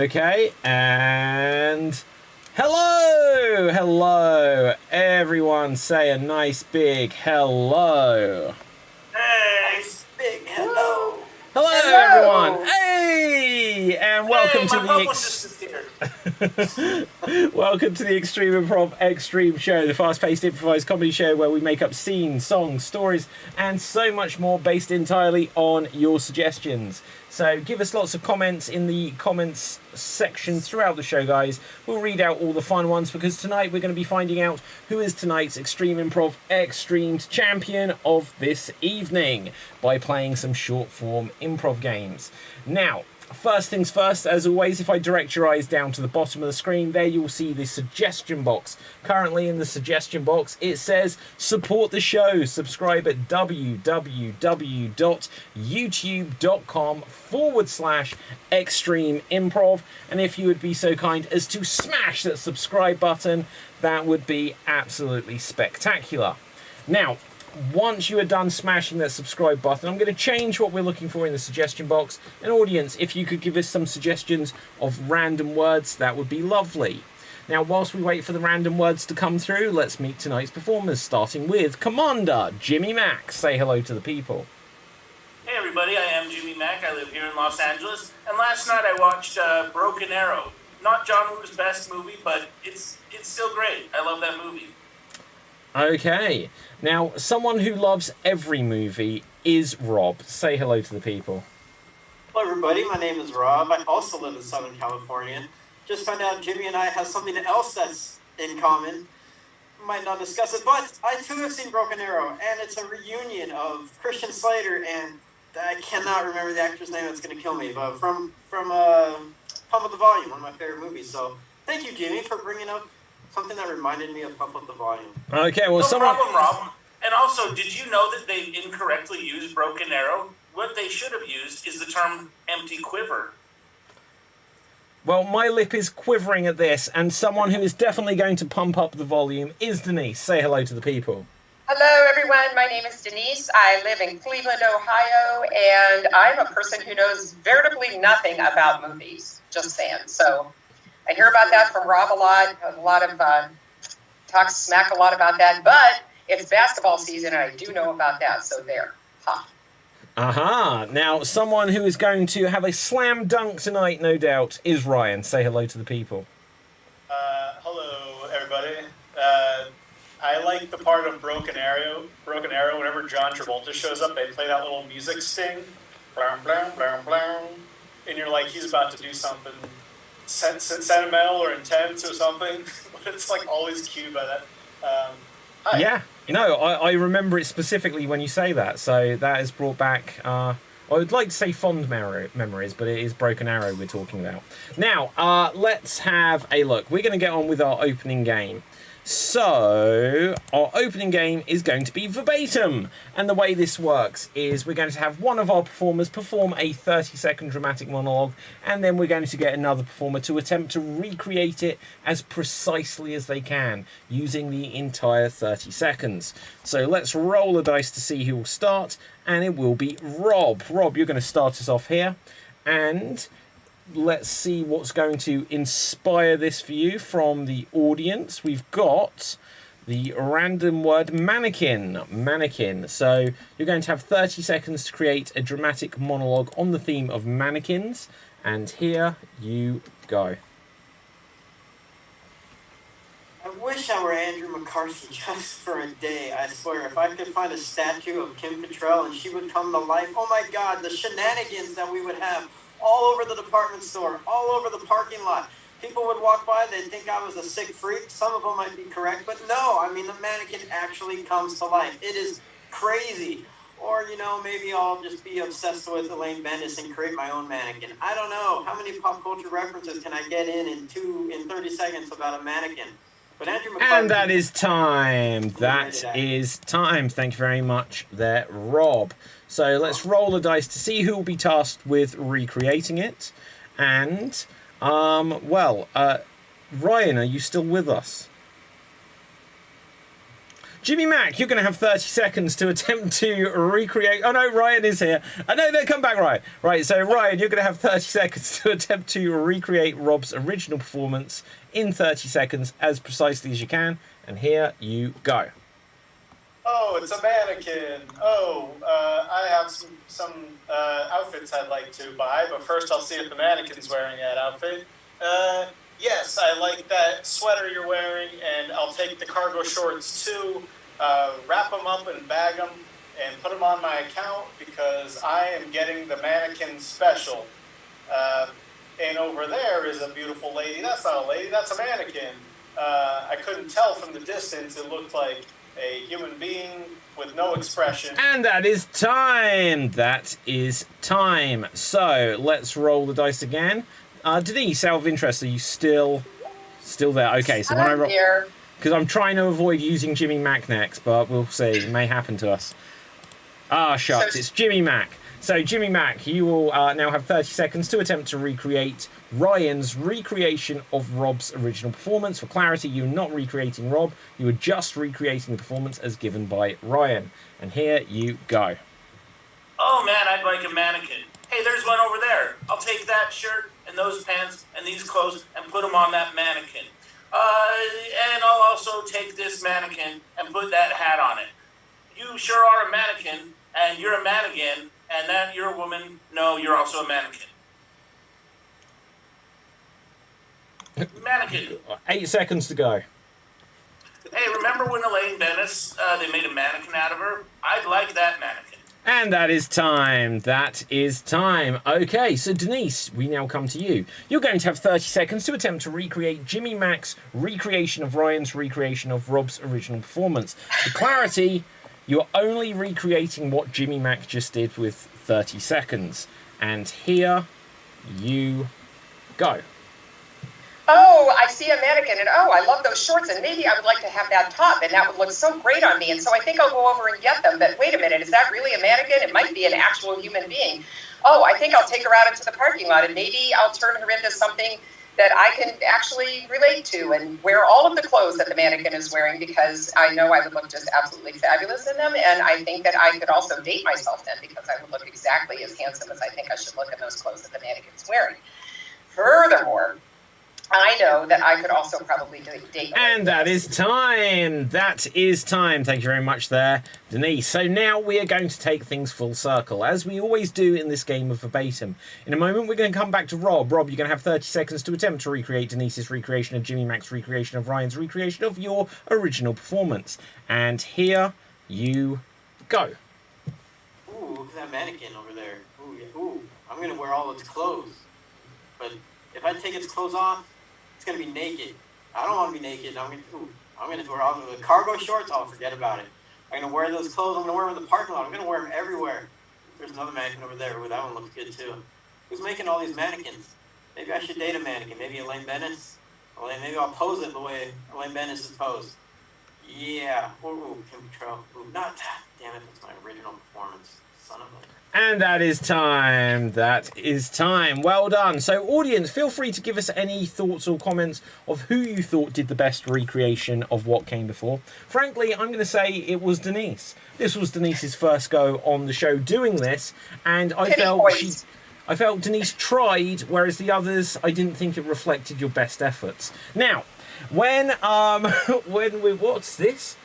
Okay, and hello, everyone. Say a nice big hello. Hey, big hello. Hello, everyone. Hey, and welcome to welcome to the Extreme Improv Xstreamed show, the fast-paced improvised comedy show where we make up scenes, songs, stories, and so much more based entirely on your suggestions. So give us lots of comments in the comments section throughout the show, guys. We'll read out all the fun ones because tonight we're going to be finding out who is tonight's Extreme Improv Xstreamed champion of this evening by playing some short-form improv games. Now, first things first, as always, if I direct your eyes down to the bottom of the screen, there you'll see the suggestion box. Currently in the suggestion box, it says support the show. Subscribe at www.youtube.com/extreme improv. And if you would be so kind as to smash that subscribe button, that would be absolutely spectacular. Now, once you are done smashing that subscribe button, I'm going to change what we're looking for in the suggestion box. An audience, if you could give us some suggestions of random words, that would be lovely. Now, whilst we wait for the random words to come through, let's meet tonight's performers, starting with Commander Jimmy Mack. Say hello to the people. Hey everybody, I am Jimmy Mack. I live here in Los Angeles, and last night I watched Broken Arrow. Not John Woo's best movie, but it's still great. I love that movie. Okay. Now, someone who loves every movie is Rob. Say hello to the people. Hello, everybody. My name is Rob. I also live in Southern California. Just found out Jimmy and I have something else that's in common. Might not discuss it, but I too have seen Broken Arrow, and it's a reunion of Christian Slater and I cannot remember the actor's name. That's going to kill me. But from Pump Up the Volume, one of my favorite movies. So thank you, Jimmy, for bringing up something that reminded me of Pump Up the Volume. Okay, well, no problem, Rob. And also, did you know that they incorrectly used Broken Arrow? What they should have used is the term empty quiver. Well, my lip is quivering at this, and someone who is definitely going to pump up the volume is Denise. Say hello to the people. Hello, everyone. My name is Denise. I live in Cleveland, Ohio, and I'm a person who knows veritably nothing about movies. Just saying. So I hear about that from Rob a lot of talks smack a lot about that, but it's basketball season, and I do know about that, so there. Ha. Aha. Now, someone who is going to have a slam dunk tonight, no doubt, is Ryan. Say hello to the people. Hello, everybody. I like the part of Broken Arrow. Whenever John Travolta shows up, they play that little music sting. Blam, blam, blam, blam. And you're like, he's about to do something sentimental or intense or something. But it's like always cued by that. Hi. Yeah. No, I remember it specifically when you say that. So that has brought back, I would like to say fond memories, but it is Broken Arrow we're talking about. Now, let's have a look. We're going to get on with our opening game. So, our opening game is going to be verbatim. And the way this works is we're going to have one of our performers perform a 30-second dramatic monologue, and then we're going to get another performer to attempt to recreate it as precisely as they can, using the entire 30 seconds. So let's roll a dice to see who will start, and it will be Rob. Rob, you're going to start us off here, and let's see what's going to inspire this for you from the audience. We've got the random word mannequin. Mannequin. So you're going to have 30 seconds to create a dramatic monologue on the theme of mannequins. And here you go. I wish I were Andrew McCarthy just for a day. I swear, if I could find a statue of Kim Cattrall and she would come to life, oh my God, the shenanigans that we would have all over the department store, all over the parking lot. People would walk by, they'd think I was a sick freak. Some of them might be correct, but no, I mean, the mannequin actually comes to life. It is crazy. Or, you know, maybe I'll just be obsessed with Elaine Bendis and create my own mannequin. I don't know. How many pop culture references can I get in 30 seconds about a mannequin? But Andrew McCarthy, and that is time. That is time. Thank you very much there, Rob. So let's roll the dice to see who will be tasked with recreating it. And, Ryan, are you still with us? Jimmy Mack, you're going to have 30 seconds to attempt to recreate... Oh, no, Ryan is here. Oh, no, come back, Ryan. Right, so, Ryan, you're going to have 30 seconds to attempt to recreate Rob's original performance in 30 seconds as precisely as you can. And here you go. Oh, it's a mannequin. Oh, I have some outfits I'd like to buy, but first I'll see if the mannequin's wearing that outfit. Yes, I like that sweater you're wearing, and I'll take the cargo shorts too. Wrap them up and bag them and put them on my account because I am getting the mannequin special. And over there is a beautiful lady. That's not a lady, that's a mannequin. I couldn't tell from the distance. It looked like a human being with no expression. And that is time. That is time. So let's roll the dice again. Denise, out of interest, are you still there? Okay, so when I roll, because I'm trying to avoid using Jimmy Mack next, but we'll see. It may happen to us. Ah, shucks, it's Jimmy Mack. So, Jimmy Mack, you will now have 30 seconds to attempt to recreate Ryan's recreation of Rob's original performance. For clarity, you're not recreating Rob, you are just recreating the performance as given by Ryan. And here you go. Oh man, I'd like a mannequin. Hey, there's one over there. I'll take that shirt and those pants and these clothes and put them on that mannequin. And I'll also take this mannequin and put that hat on it. You sure are a mannequin, and you're a mannequin, and that you're a woman. No, you're also a mannequin. Mannequin. 8 seconds to go. Hey, remember when Elaine Bennis, they made a mannequin out of her? I'd like that mannequin. And that is time. That is time. Okay, so Denise, we now come to you. You're going to have 30 seconds to attempt to recreate Jimmy Mack's recreation of Ryan's recreation of Rob's original performance. For clarity, you're only recreating what Jimmy Mack just did with 30 seconds. And here you go. Oh, I see a mannequin, and oh, I love those shorts, and maybe I would like to have that top, and that would look so great on me, and so I think I'll go over and get them. But wait a minute, is that really a mannequin? It might be an actual human being. Oh, I think I'll take her out into the parking lot, and maybe I'll turn her into something that I can actually relate to and wear all of the clothes that the mannequin is wearing, because I know I would look just absolutely fabulous in them, and I think that I could also date myself then, because I would look exactly as handsome as I think I should look in those clothes that the mannequin's wearing. Furthermore, I know that I could also probably date. And that is time. That is time. Thank you very much there, Denise. So now we are going to take things full circle, as we always do in this game of verbatim. In a moment, we're going to come back to Rob. Rob, you're going to have 30 seconds to attempt to recreate Denise's recreation of Jimmy Mack's recreation of Ryan's recreation of your original performance. And here you go. Ooh, look at that mannequin over there. Ooh, yeah. Ooh, I'm going to wear all its clothes. But if I take its clothes off, it's going to be naked. I don't want to be naked. I'm going to wear all the cargo shorts. I'll forget about it. I'm going to wear those clothes. I'm going to wear them in the parking lot. I'm going to wear them everywhere. There's another mannequin over there. Ooh, that one looks good too. Who's making all these mannequins? Maybe I should date a mannequin. Maybe Elaine Bennis. Maybe I'll pose it the way Elaine Bennis is posed. Yeah. Ooh, Kim Cattrall. Ooh, not that. Damn it, that's my original performance. Son of a... And that is time. That is time. Well done. So, audience, feel free to give us any thoughts or comments of who you thought did the best recreation of what came before. Frankly, I'm going to say it was Denise. This was Denise's first go on the show doing this, and I felt Denise tried, whereas the others, I didn't think it reflected your best efforts. Now, what's this?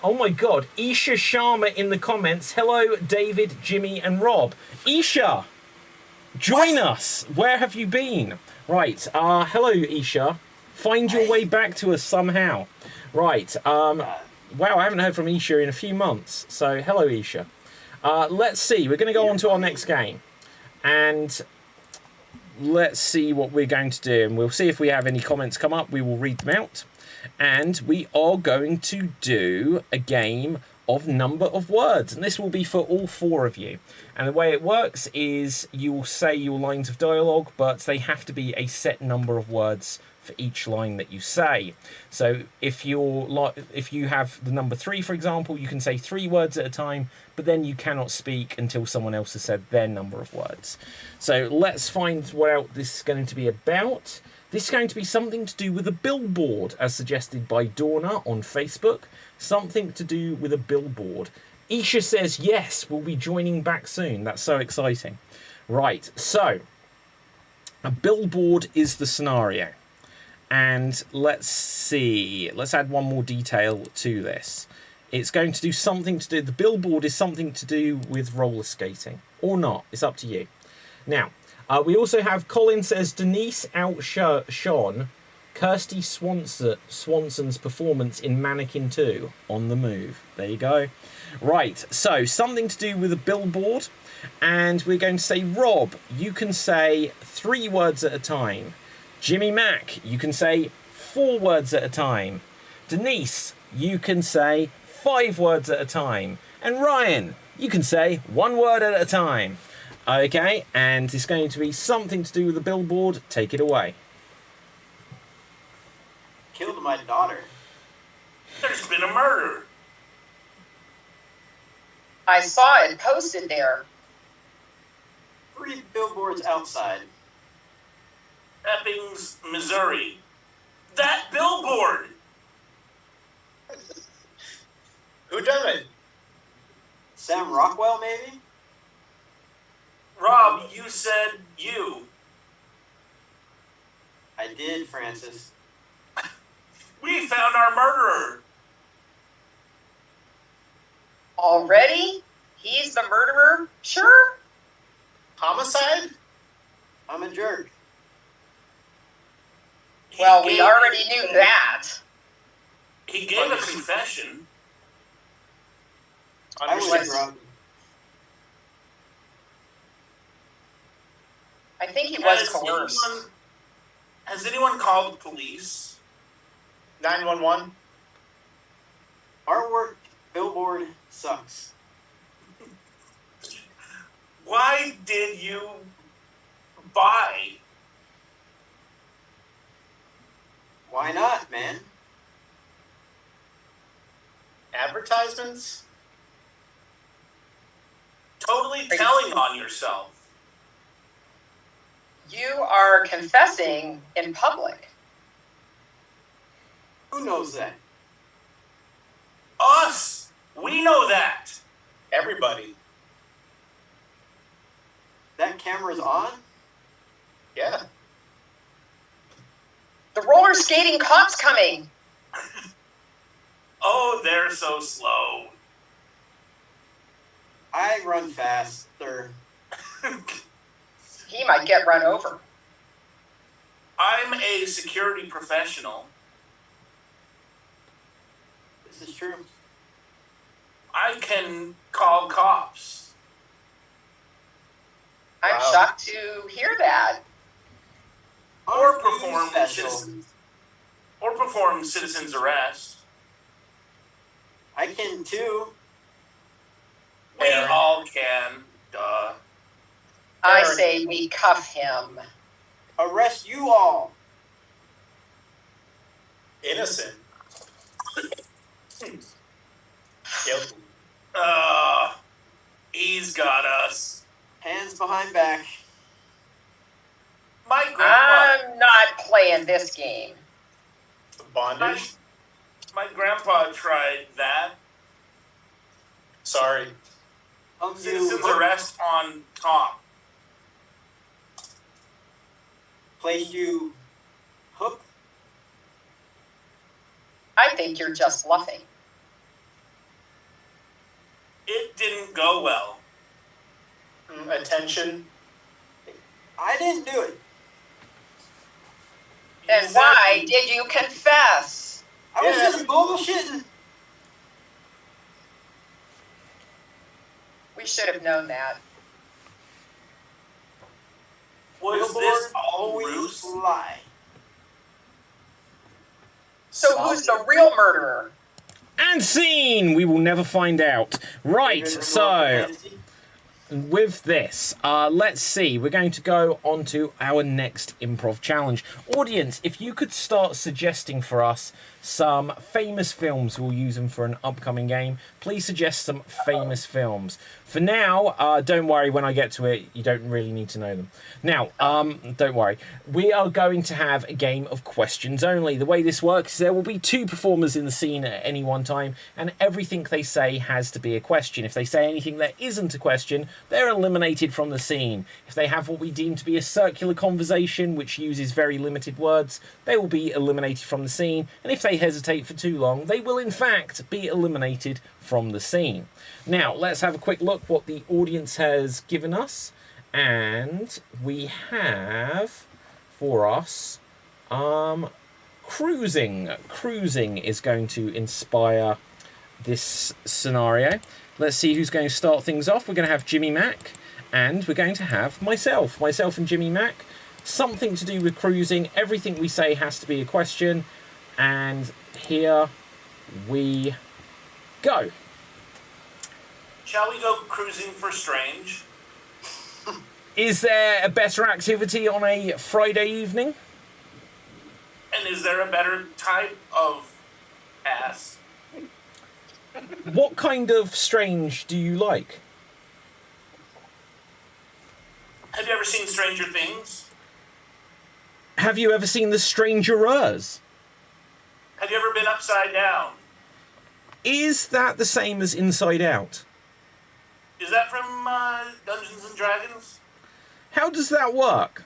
Oh my God, Isha Sharma in the comments. Hello, David, Jimmy, and Rob. Isha, join us. Where have you been? Right, hello, Isha. Find your way back to us somehow. Right, wow, I haven't heard from Isha in a few months. So, hello, Isha. Let's see, we're going to go on to our next game. And let's see what we're going to do. And we'll see if we have any comments come up. We will read them out. And we are going to do a game of number of words, and this will be for all four of you. And the way it works is you will say your lines of dialogue, but they have to be a set number of words for each line that you say. So if you have the number 3, for example, you can say 3 words at a time, but then you cannot speak until someone else has said their number of words. So let's find what out this is going to be about. This is going to be something to do with a billboard, as suggested by Dorna on Facebook. Something to do with a billboard. Isha says, yes, we'll be joining back soon. That's so exciting. Right, so a billboard is the scenario. And let's see. Let's add one more detail to this. It's going to do something to do... The billboard is something to do with roller skating. Or not. It's up to you. Now, we also have Colin says, Denise outshone Kirsty Swanson's performance in Mannequin 2 on the move. There you go. Right, so something to do with a billboard. And we're going to say, Rob, you can say 3 words at a time. Jimmy Mack, you can say 4 words at a time. Denise, you can say 5 words at a time. And Ryan, you can say 1 word at a time. Okay, and it's going to be something to do with the billboard. Take it away. Killed my daughter. There's been a murder. I saw it posted there. 3 billboards outside. Eppings, Missouri. That billboard! Who done it? Sam Rockwell, maybe? Rob, you said you. I did, Francis. We found our murderer. Already? He's the murderer? Sure. Homicide? I'm a jerk. Well, we already knew that. He gave a confession. I was drunk. I think he was coerced. Has anyone called the police? 911? Artwork billboard sucks. Why did you buy? Why not, man? Advertisements? Totally telling on yourself. You are confessing in public. Who knows that? Us! We know that! Everybody. That camera's on? Yeah. The roller skating cop's coming. Oh, they're so slow. I run faster. He might get run over. I'm a security professional. This is true. I can call cops. I'm Wow. shocked to hear that. Or Aren't you perform special? citizens arrest. I can too. We Aaron. all can. Duh. I Aaron. say we cuff him. Arrest you all. Innocent. Guilty. He's got us. Hands behind back. My grandpa. I'm not playing this game. Bondage? My grandpa tried that. Sorry. Citizens arrest on top. Place you hook. I think you're just bluffing. It didn't go well. Attention. I didn't do it. Then why did you confess? I was Yeah. just bullshitting. We should have known that. Was this Billboards all always ruse? lie. So who's the real murderer? And scene! We will never find out. Right, so with this, let's see. We're going to go on to our next improv challenge. Audience, if you could start suggesting for us some famous films, we'll use them for an upcoming game. Please suggest some famous films. For now, don't worry, when I get to it, you don't really need to know them. Now, don't worry. We are going to have a game of questions only. The way this works is there will be 2 performers in the scene at any one time, and everything they say has to be a question. If they say anything that isn't a question, they're eliminated from the scene. If they have what we deem to be a circular conversation, which uses very limited words, they will be eliminated from the scene, and if they hesitate for too long, they will in fact be eliminated from the scene. Now, let's have a quick look what the audience has given us. And we have for us cruising. Cruising is going to inspire this scenario. Let's see who's going to start things off. We're going to have Jimmy Mac, and we're going to have myself and Jimmy Mac. Something to do with cruising. Everything we say has to be a question. And here we go. Shall we go cruising for strange? Is there a better activity on a Friday evening? And is there a better type of ass? What kind of strange do you like? Have you ever seen Stranger Things? Have you ever seen The Strangerers? Have you ever been upside down? Is that the same as Inside Out? Is that from Dungeons and Dragons? How does that work?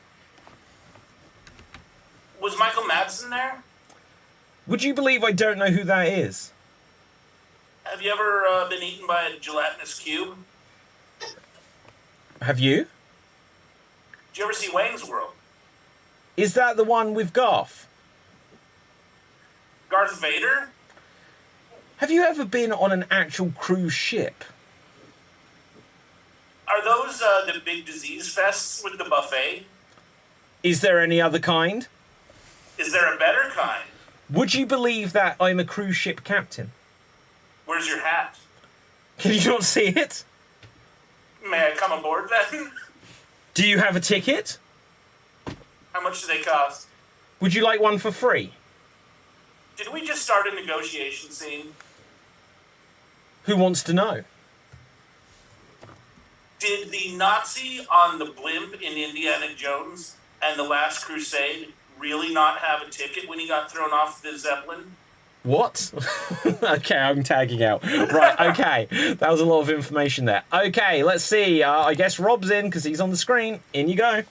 Was Michael Madsen there? Would you believe I don't know who that is? Have you ever been eaten by a gelatinous cube? Have you? Did you ever see Wayne's World? Is that the one with Garth? Darth Vader? Have you ever been on an actual cruise ship? Are those the big disease fests with the buffet? Is there any other kind? Is there a better kind? Would you believe that I'm a cruise ship captain? Where's your hat? Can you not see it? May I come aboard then? Do you have a ticket? How much do they cost? Would you like one for free? Did we just start a negotiation scene? Who wants to know? Did the Nazi on the blimp in Indiana Jones and the Last Crusade really not have a ticket when he got thrown off the Zeppelin? What? Okay, I'm tagging out. Right, okay. That was a lot of information there. Okay, let's see. I guess Rob's in because he's on the screen. In you go.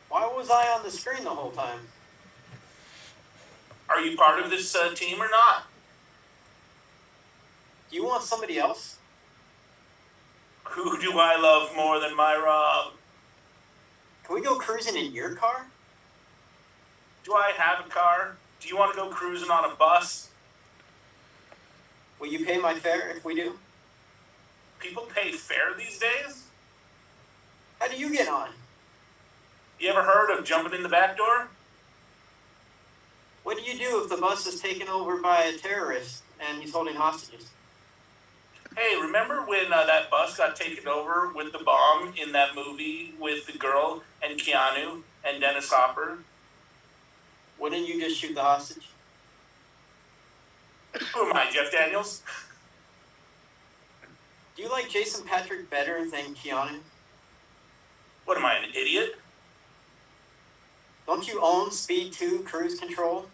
Why was I on the screen the whole time? Are you part of this team or not? Do you want somebody else? Who do I love more than my Rob? Can we go cruising in your car? Do I have a car? Do you want to go cruising on a bus? Will you pay my fare if we do? People pay fare these days? How do you get on? You ever heard of jumping in the back door? What do you do if the bus is taken over by a terrorist and he's holding hostages? Hey, remember when that bus got taken over with the bomb in that movie with the girl and Keanu and Dennis Hopper? Wouldn't you just shoot the hostage? Who am I, Jeff Daniels? Do you like Jason Patrick better than Keanu? What am I, an idiot? Don't you own Speed 2 Cruise Control?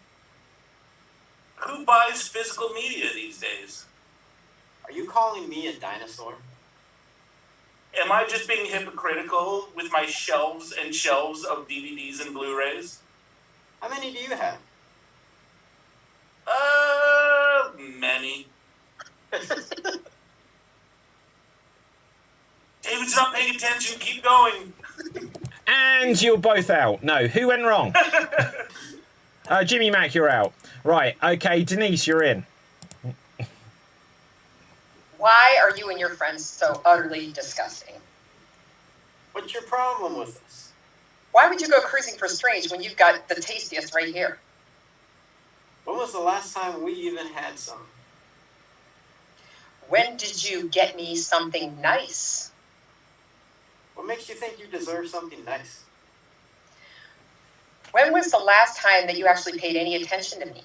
Who buys physical media these days? Are you calling me a dinosaur? Am I just being hypocritical with my shelves and shelves of DVDs and Blu-rays? How many do you have? Many. David's not paying attention. Keep going. And you're both out. No, who went wrong? Jimmy Mac, you're out. Right, okay, Denise, you're in. Why are you and your friends so utterly disgusting? What's your problem with this? Why would you go cruising for strange when you've got the tastiest right here? When was the last time we even had some? When did you get me something nice? What makes you think you deserve something nice? When was the last time that you actually paid any attention to me?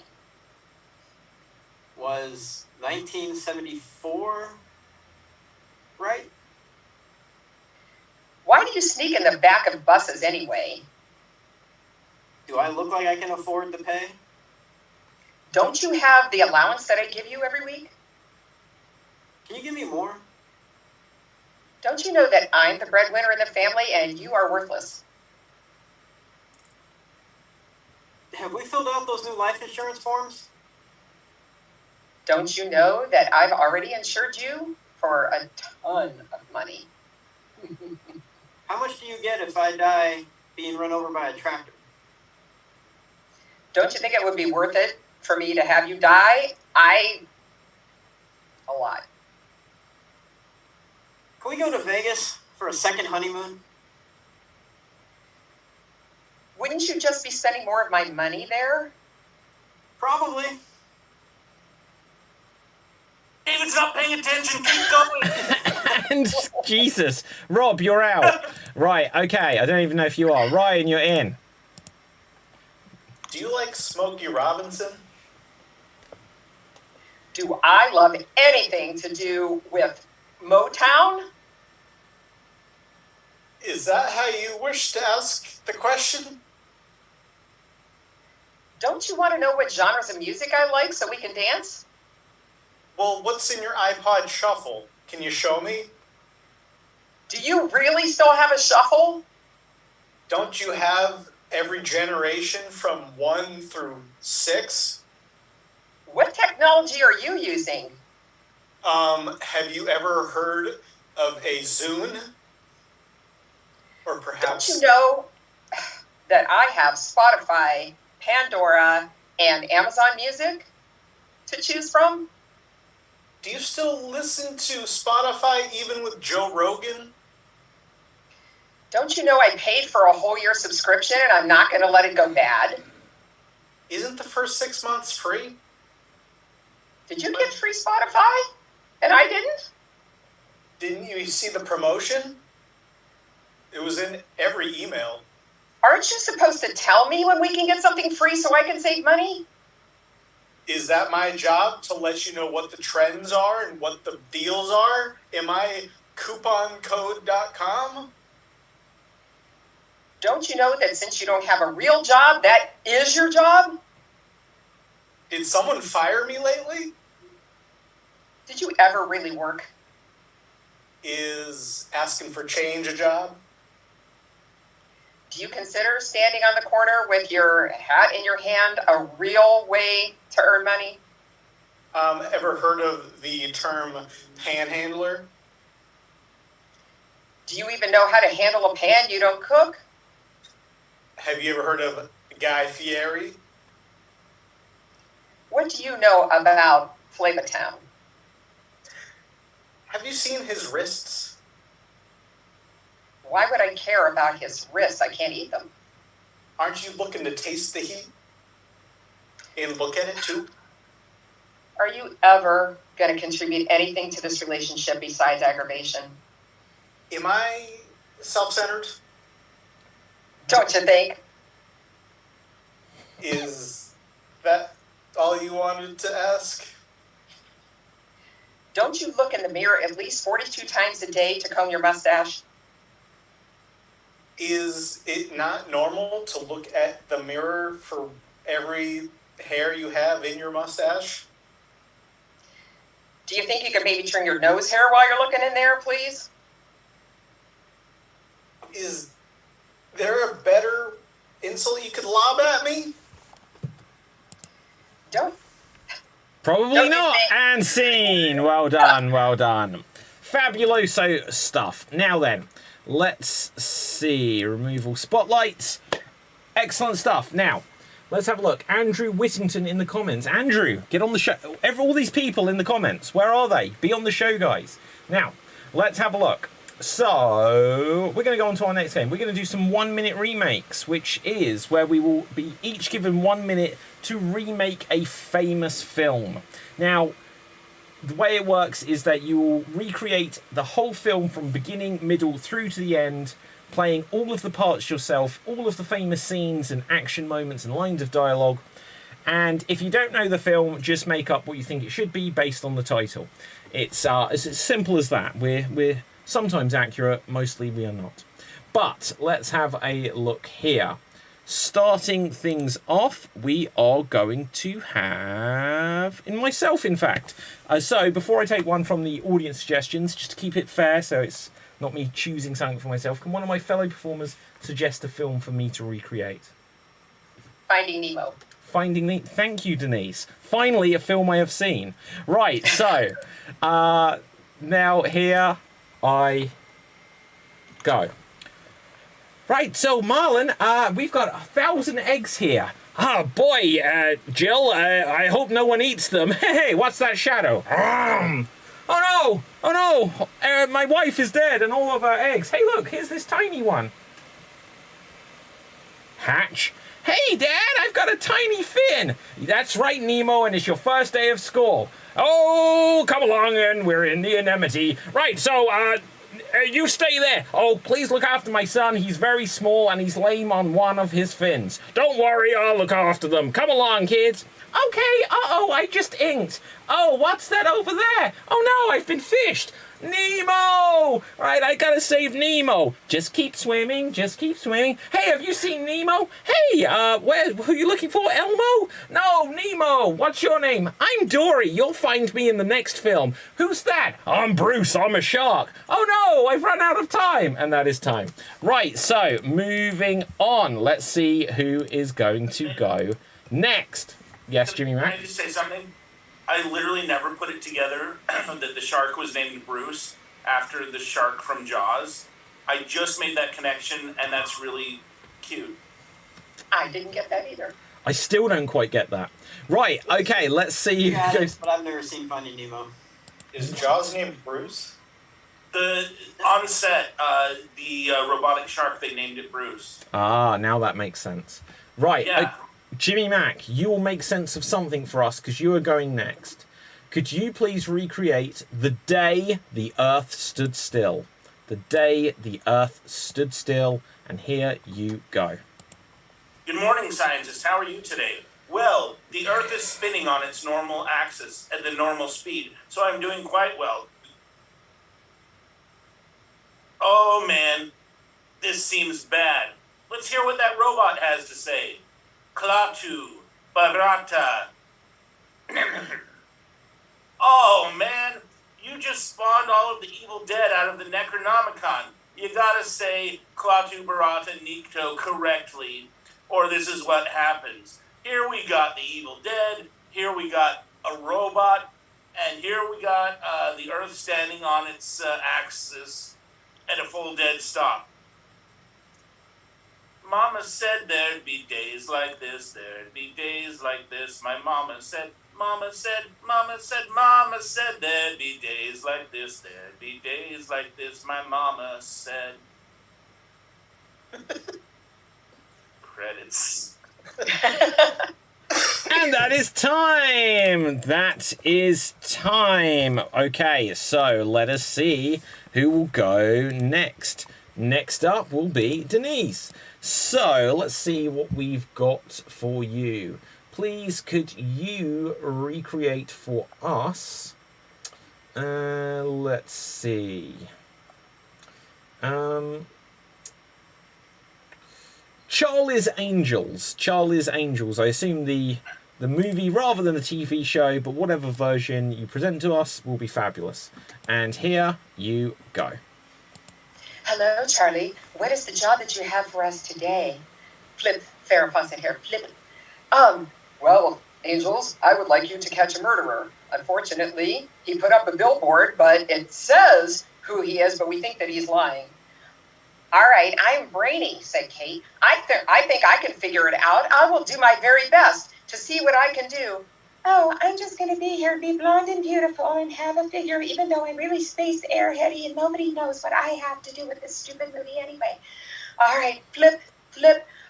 Was 1974 you sneak in the back of buses anyway? Do I look like I can afford to pay? Don't you have the allowance that I give you every week? Can you give me more? Don't you know that I'm the breadwinner in the family and you are worthless? Have we filled out those new life insurance forms? Don't you know that I've already insured you for a ton of money? How much do you get if I die being run over by a tractor? Don't you think it would be worth it for me to have you die? A lot. Can we go to Vegas for a second honeymoon? Wouldn't you just be spending more of my money there? Probably. David's not paying attention. Keep going. And Jesus, Rob, you're out. Right, okay. I don't even know if you are. Ryan, you're in. Do you like Smokey Robinson? Do I love anything to do with Motown? Is that how you wish to ask the question? Don't you want to know what genres of music I like so we can dance? Well, what's in your iPod Shuffle? Can you show me? Do you really still have a shuffle? Don't you have every generation from 1 through 6? What technology are you using? Have you ever heard of a Zune? Or perhaps... Don't you know that I have Spotify, Pandora, and Amazon Music to choose from? Do you still listen to Spotify even with Joe Rogan? Don't you know I paid for a whole year subscription and I'm not going to let it go bad? Isn't the first 6 months free? Did you get free Spotify? And I didn't? Didn't you see the promotion? It was in every email. Aren't you supposed to tell me when we can get something free so I can save money? Is that my job to let you know what the trends are and what the deals are? Am I couponcode.com? Don't you know that since you don't have a real job, that is your job? Did someone fire me lately? Did you ever really work? Is asking for change a job? Do you consider standing on the corner with your hat in your hand a real way to earn money? Ever heard of the term panhandler? Do you even know how to handle a pan you don't cook? Have you ever heard of Guy Fieri? What do you know about Flavatown? Have you seen his wrists? Why would I care about his wrists? I can't eat them. Aren't you looking to taste the heat? And look at it too? Are you ever going to contribute anything to this relationship besides aggravation? Am I self-centered? Don't you think? Is that all you wanted to ask? Don't you look in the mirror at least 42 times a day to comb your mustache? Is it not normal to look at the mirror for every hair you have in your mustache? Do you think you could maybe trim your nose hair while you're looking in there, please? Is there a better insult you could lob at me? Don't. Probably Don't you not. think- And scene. Well done, well done. Fabuloso stuff. Now then, let's see. Removal spotlights. Excellent stuff. Now, let's have a look. Andrew Whittington in the comments. Andrew, get on the show. All these people in the comments. Where are they? Be on the show, guys. Now, let's have a look. So, we're going to go on to our next game. We're going to do some 1 minute remakes, which is where we will be each given 1 minute to remake a famous film. Now, the way it works is that you will recreate the whole film from beginning, middle, through to the end, playing all of the parts yourself, all of the famous scenes and action moments and lines of dialogue. And if you don't know the film, just make up what you think it should be based on the title. It's as simple as that. We're sometimes accurate, mostly we are not. But let's have a look here. Starting things off, we are going to have in myself, in fact. So before I take one from the audience suggestions, just to keep it fair, so it's not me choosing something for myself, can one of my fellow performers suggest a film for me to recreate? Finding Nemo. Finding Nemo. Thank you, Denise. Finally, a film I have seen. Right, so now here I go. Right, so Marlon, we've got 1,000 eggs here. Oh boy, Jill, I hope no one eats them. Hey, what's that shadow? Oh no, my wife is dead and all of her eggs. Hey, look, here's this tiny one. Hatch. Hey, Dad, I've got a tiny fin. That's right, Nemo, and it's your first day of school. Oh, come along in, we're in the anemone. Right, so, you stay there. Oh, please look after my son. He's very small and he's lame on one of his fins. Don't worry, I'll look after them. Come along, kids. Okay, uh-oh, I just inked. Oh, what's that over there? Oh no, I've been fished. Nemo! Right, I gotta save Nemo. Just keep swimming, just keep swimming. Hey, have you seen Nemo? Hey, who are you looking for, Elmo? No, Nemo, what's your name? I'm Dory, you'll find me in the next film. Who's that? I'm Bruce, I'm a shark. Oh no, I've run out of time. And that is time. Right, so, moving on. Let's see who is going to go next. Yes, Jimmy Mac? Can I just say something? I literally never put it together that the shark was named Bruce after the shark from Jaws. I just made that connection, and that's really cute. I didn't get that either. I still don't quite get that. Right, okay, let's see. Yeah, but I've never seen Finding Nemo. Is Jaws named Bruce? On set, the robotic shark, they named it Bruce. Ah, now that makes sense. Right, Yeah. Jimmy Mac, you will make sense of something for us because you are going next. Could you please recreate the day the Earth stood still? The day the Earth stood still, and here you go. Good morning, scientists. How are you today? Well, the Earth is spinning on its normal axis at the normal speed, so I'm doing quite well. Oh man, this seems bad. Let's hear what that robot has to say. Klaatu, Barata. Oh man, you just spawned all of the evil dead out of the Necronomicon. You gotta say Klaatu, Barata, Nikto correctly, or this is what happens. Here we got the evil dead, here we got a robot, and here we got the Earth standing on its axis at a full dead stop. Mama said there'd be days like this, there'd be days like this. My mama said, Mama said, Mama said, Mama said there'd be days like this, there'd be days like this. My mama said. Credits. And that is time! That is time! Okay, so let us see who will go next. Next up will be Denise. So, let's see what we've got for you. Please, could you recreate for us? Let's see. Charlie's Angels. Charlie's Angels. I assume the movie rather than the TV show, but whatever version you present to us will be fabulous. And here you go. Hello, Charlie. What is the job that you have for us today? Flip, Farrah Fawcett here. Flip. Well, Angels, I would like you to catch a murderer. Unfortunately, he put up a billboard, but it says who he is, but we think that he's lying. All right, I'm brainy, said Kate. I think I can figure it out. I will do my very best to see what I can do. Oh, I'm just going to be here, be blonde and beautiful, and have a figure, even though I'm really space airheady and nobody knows what I have to do with this stupid movie anyway. All right, Flip,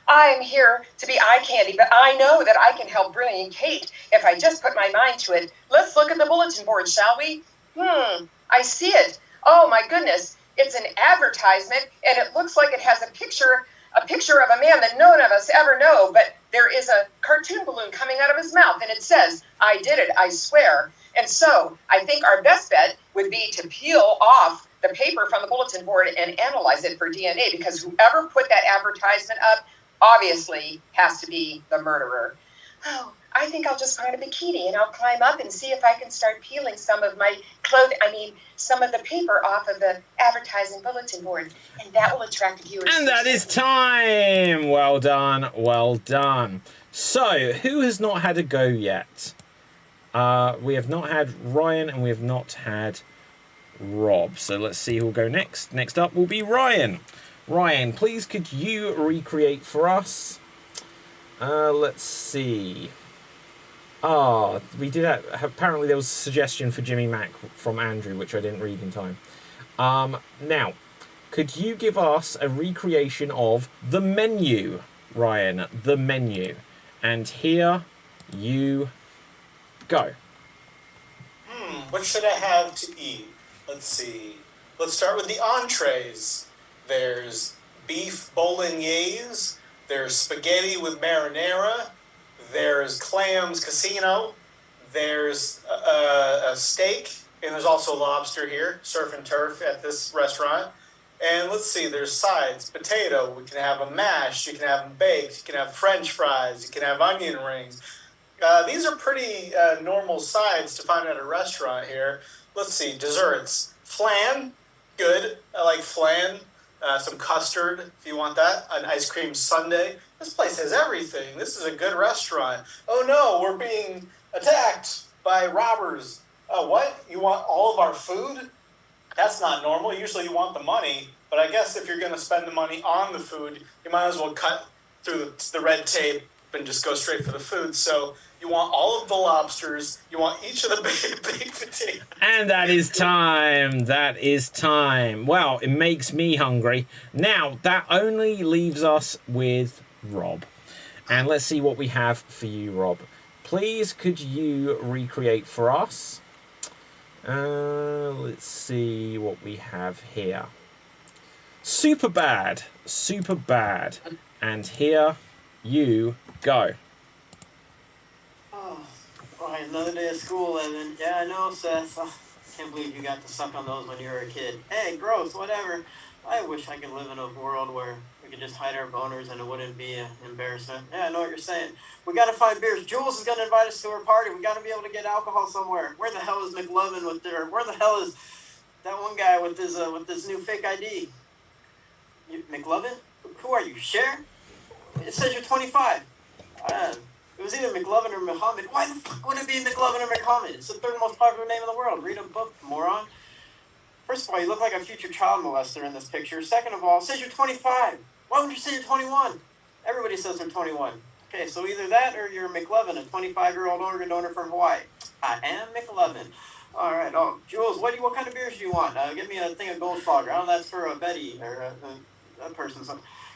I'm here to be eye candy, but I know that I can help brilliant Kate if I just put my mind to it. Let's look at the bulletin board, shall we? I see it. Oh, my goodness. It's an advertisement, and it looks like it has a picture of a man that none of us ever know, but there is a cartoon balloon coming out of his mouth, and it says, I did it, I swear. And so I think our best bet would be to peel off the paper from the bulletin board and analyze it for DNA, because whoever put that advertisement up obviously has to be the murderer. Oh, I think I'll just find a bikini and I'll climb up and see if I can start peeling some of my some of the paper off of the advertising bulletin board, and that will attract viewers. And that is time! Well done, well done. So, who has not had a go yet? We have not had Ryan and we have not had Rob. So let's see who'll go next. Next up will be Ryan. Ryan, please could you recreate for us? Let's see. We did have, apparently there was a suggestion for Jimmy Mac from Andrew, which I didn't read in time. Now, could you give us a recreation of the menu, Ryan? The menu. And here you go. What should I have to eat? Let's see. Let's start with the entrees. There's beef bolognese. There's spaghetti with marinara. There's clams casino. There's a steak. And there's also lobster here, surf and turf at this restaurant. And let's see, there's sides, potato. We can have them mashed. You can have them baked. You can have French fries. You can have onion rings. These are pretty normal sides to find at a restaurant here. Let's see, desserts. Flan, good. I like flan. Some custard, if you want that. An ice cream sundae. This place has everything. This is a good restaurant. Oh no, we're being attacked by robbers. What? You want all of our food? That's not normal. Usually you want the money. But I guess if you're going to spend the money on the food, you might as well cut through the red tape and just go straight for the food. So you want all of the lobsters. You want each of the baked potatoes. And that is time. That is time. Well, it makes me hungry. Now, that only leaves us with Rob. And let's see what we have for you, Rob. Please, could you recreate for us? Let's see what we have here. Super bad. Super bad. And here you go. Oh, all right, another day of school, Evan. Yeah, I know, Seth. Oh, can't believe you got to suck on those when you were a kid. Hey, gross, whatever. I wish I could live in a world where we could just hide our boners and it wouldn't be an embarrassment. Yeah, I know what you're saying. We got to find beers. Jules is going to invite us to her party. We got to be able to get alcohol somewhere. Where the hell is McLovin with their... Where the hell is that one guy with his new fake ID? McLovin? Who are you, Cher? It says you're 25. It was either McLovin or Muhammad. Why the fuck would it be McLovin or Muhammad? It's the third most popular name in the world. Read a book, moron. First of all, you look like a future child molester in this picture. Second of all, it says you're 25. Why would you say you're 21? Everybody says they're 21. Okay, so either that or you're McLovin, a 25-year-old organ donor from Hawaii. I am McLovin. All right. Oh, Jules, what kind of beers do you want? Give me a thing of Goldschlager. Oh, that's for Betty or that person.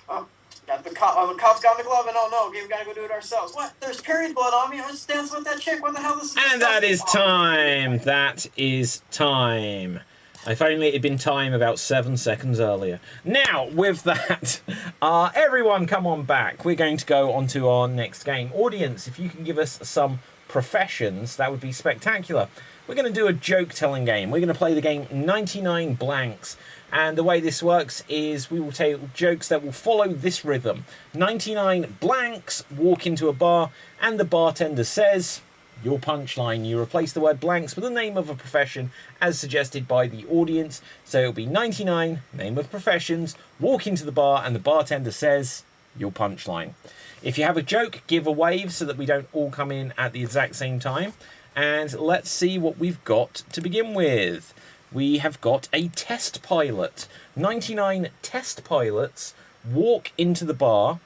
Oh, got the cops got McLovin. Oh no, we gotta go do it ourselves. What? There's period blood on me. I was dancing with that chick. What the hell is this? And that is time. That is time. If only it had been time about 7 seconds earlier. Now, with that, everyone come on back. We're going to go on to our next game. Audience, if you can give us some professions, that would be spectacular. We're going to do a joke-telling game. We're going to play the game 99 Blanks. And the way this works is we will take jokes that will follow this rhythm. 99 blanks walk into a bar, and the bartender says... your punchline. You replace the word blanks with the name of a profession as suggested by the audience. So it'll be 99, name of professions, walk into the bar and the bartender says your punchline. If you have a joke, give a wave so that we don't all come in at the exact same time. And let's see what we've got to begin with. We have got a test pilot. 99 test pilots walk into the bar,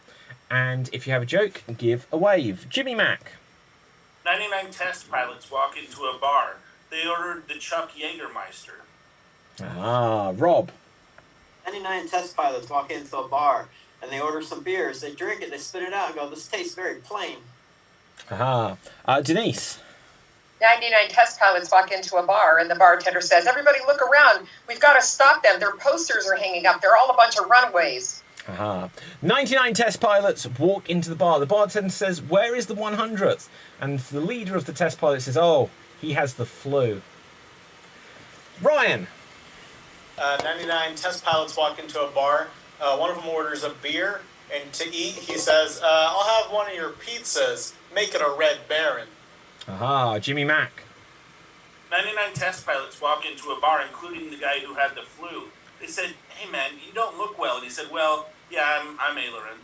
and if you have a joke, give a wave. Jimmy Mac. 99 test pilots walk into a bar. They ordered the Chuck Jägermeister. Rob. 99 test pilots walk into a bar and they order some beers. They drink it, they spit it out and go, this tastes very plain. Denise. 99 test pilots walk into a bar and the bartender says, everybody look around. We've got to stop them. Their posters are hanging up. They're all a bunch of runaways. 99 test pilots walk into the bar. The bartender says, where is the 100th? And the leader of the test pilot says, oh, he has the flu. Ryan. 99 test pilots walk into a bar. One of them orders a beer, and to eat, he says, I'll have one of your pizzas. Make it a Red Baron. Aha, Jimmy Mack. 99 test pilots walk into a bar, including the guy who had the flu. They said, hey man, you don't look well. And he said, well, yeah, I'm aileron.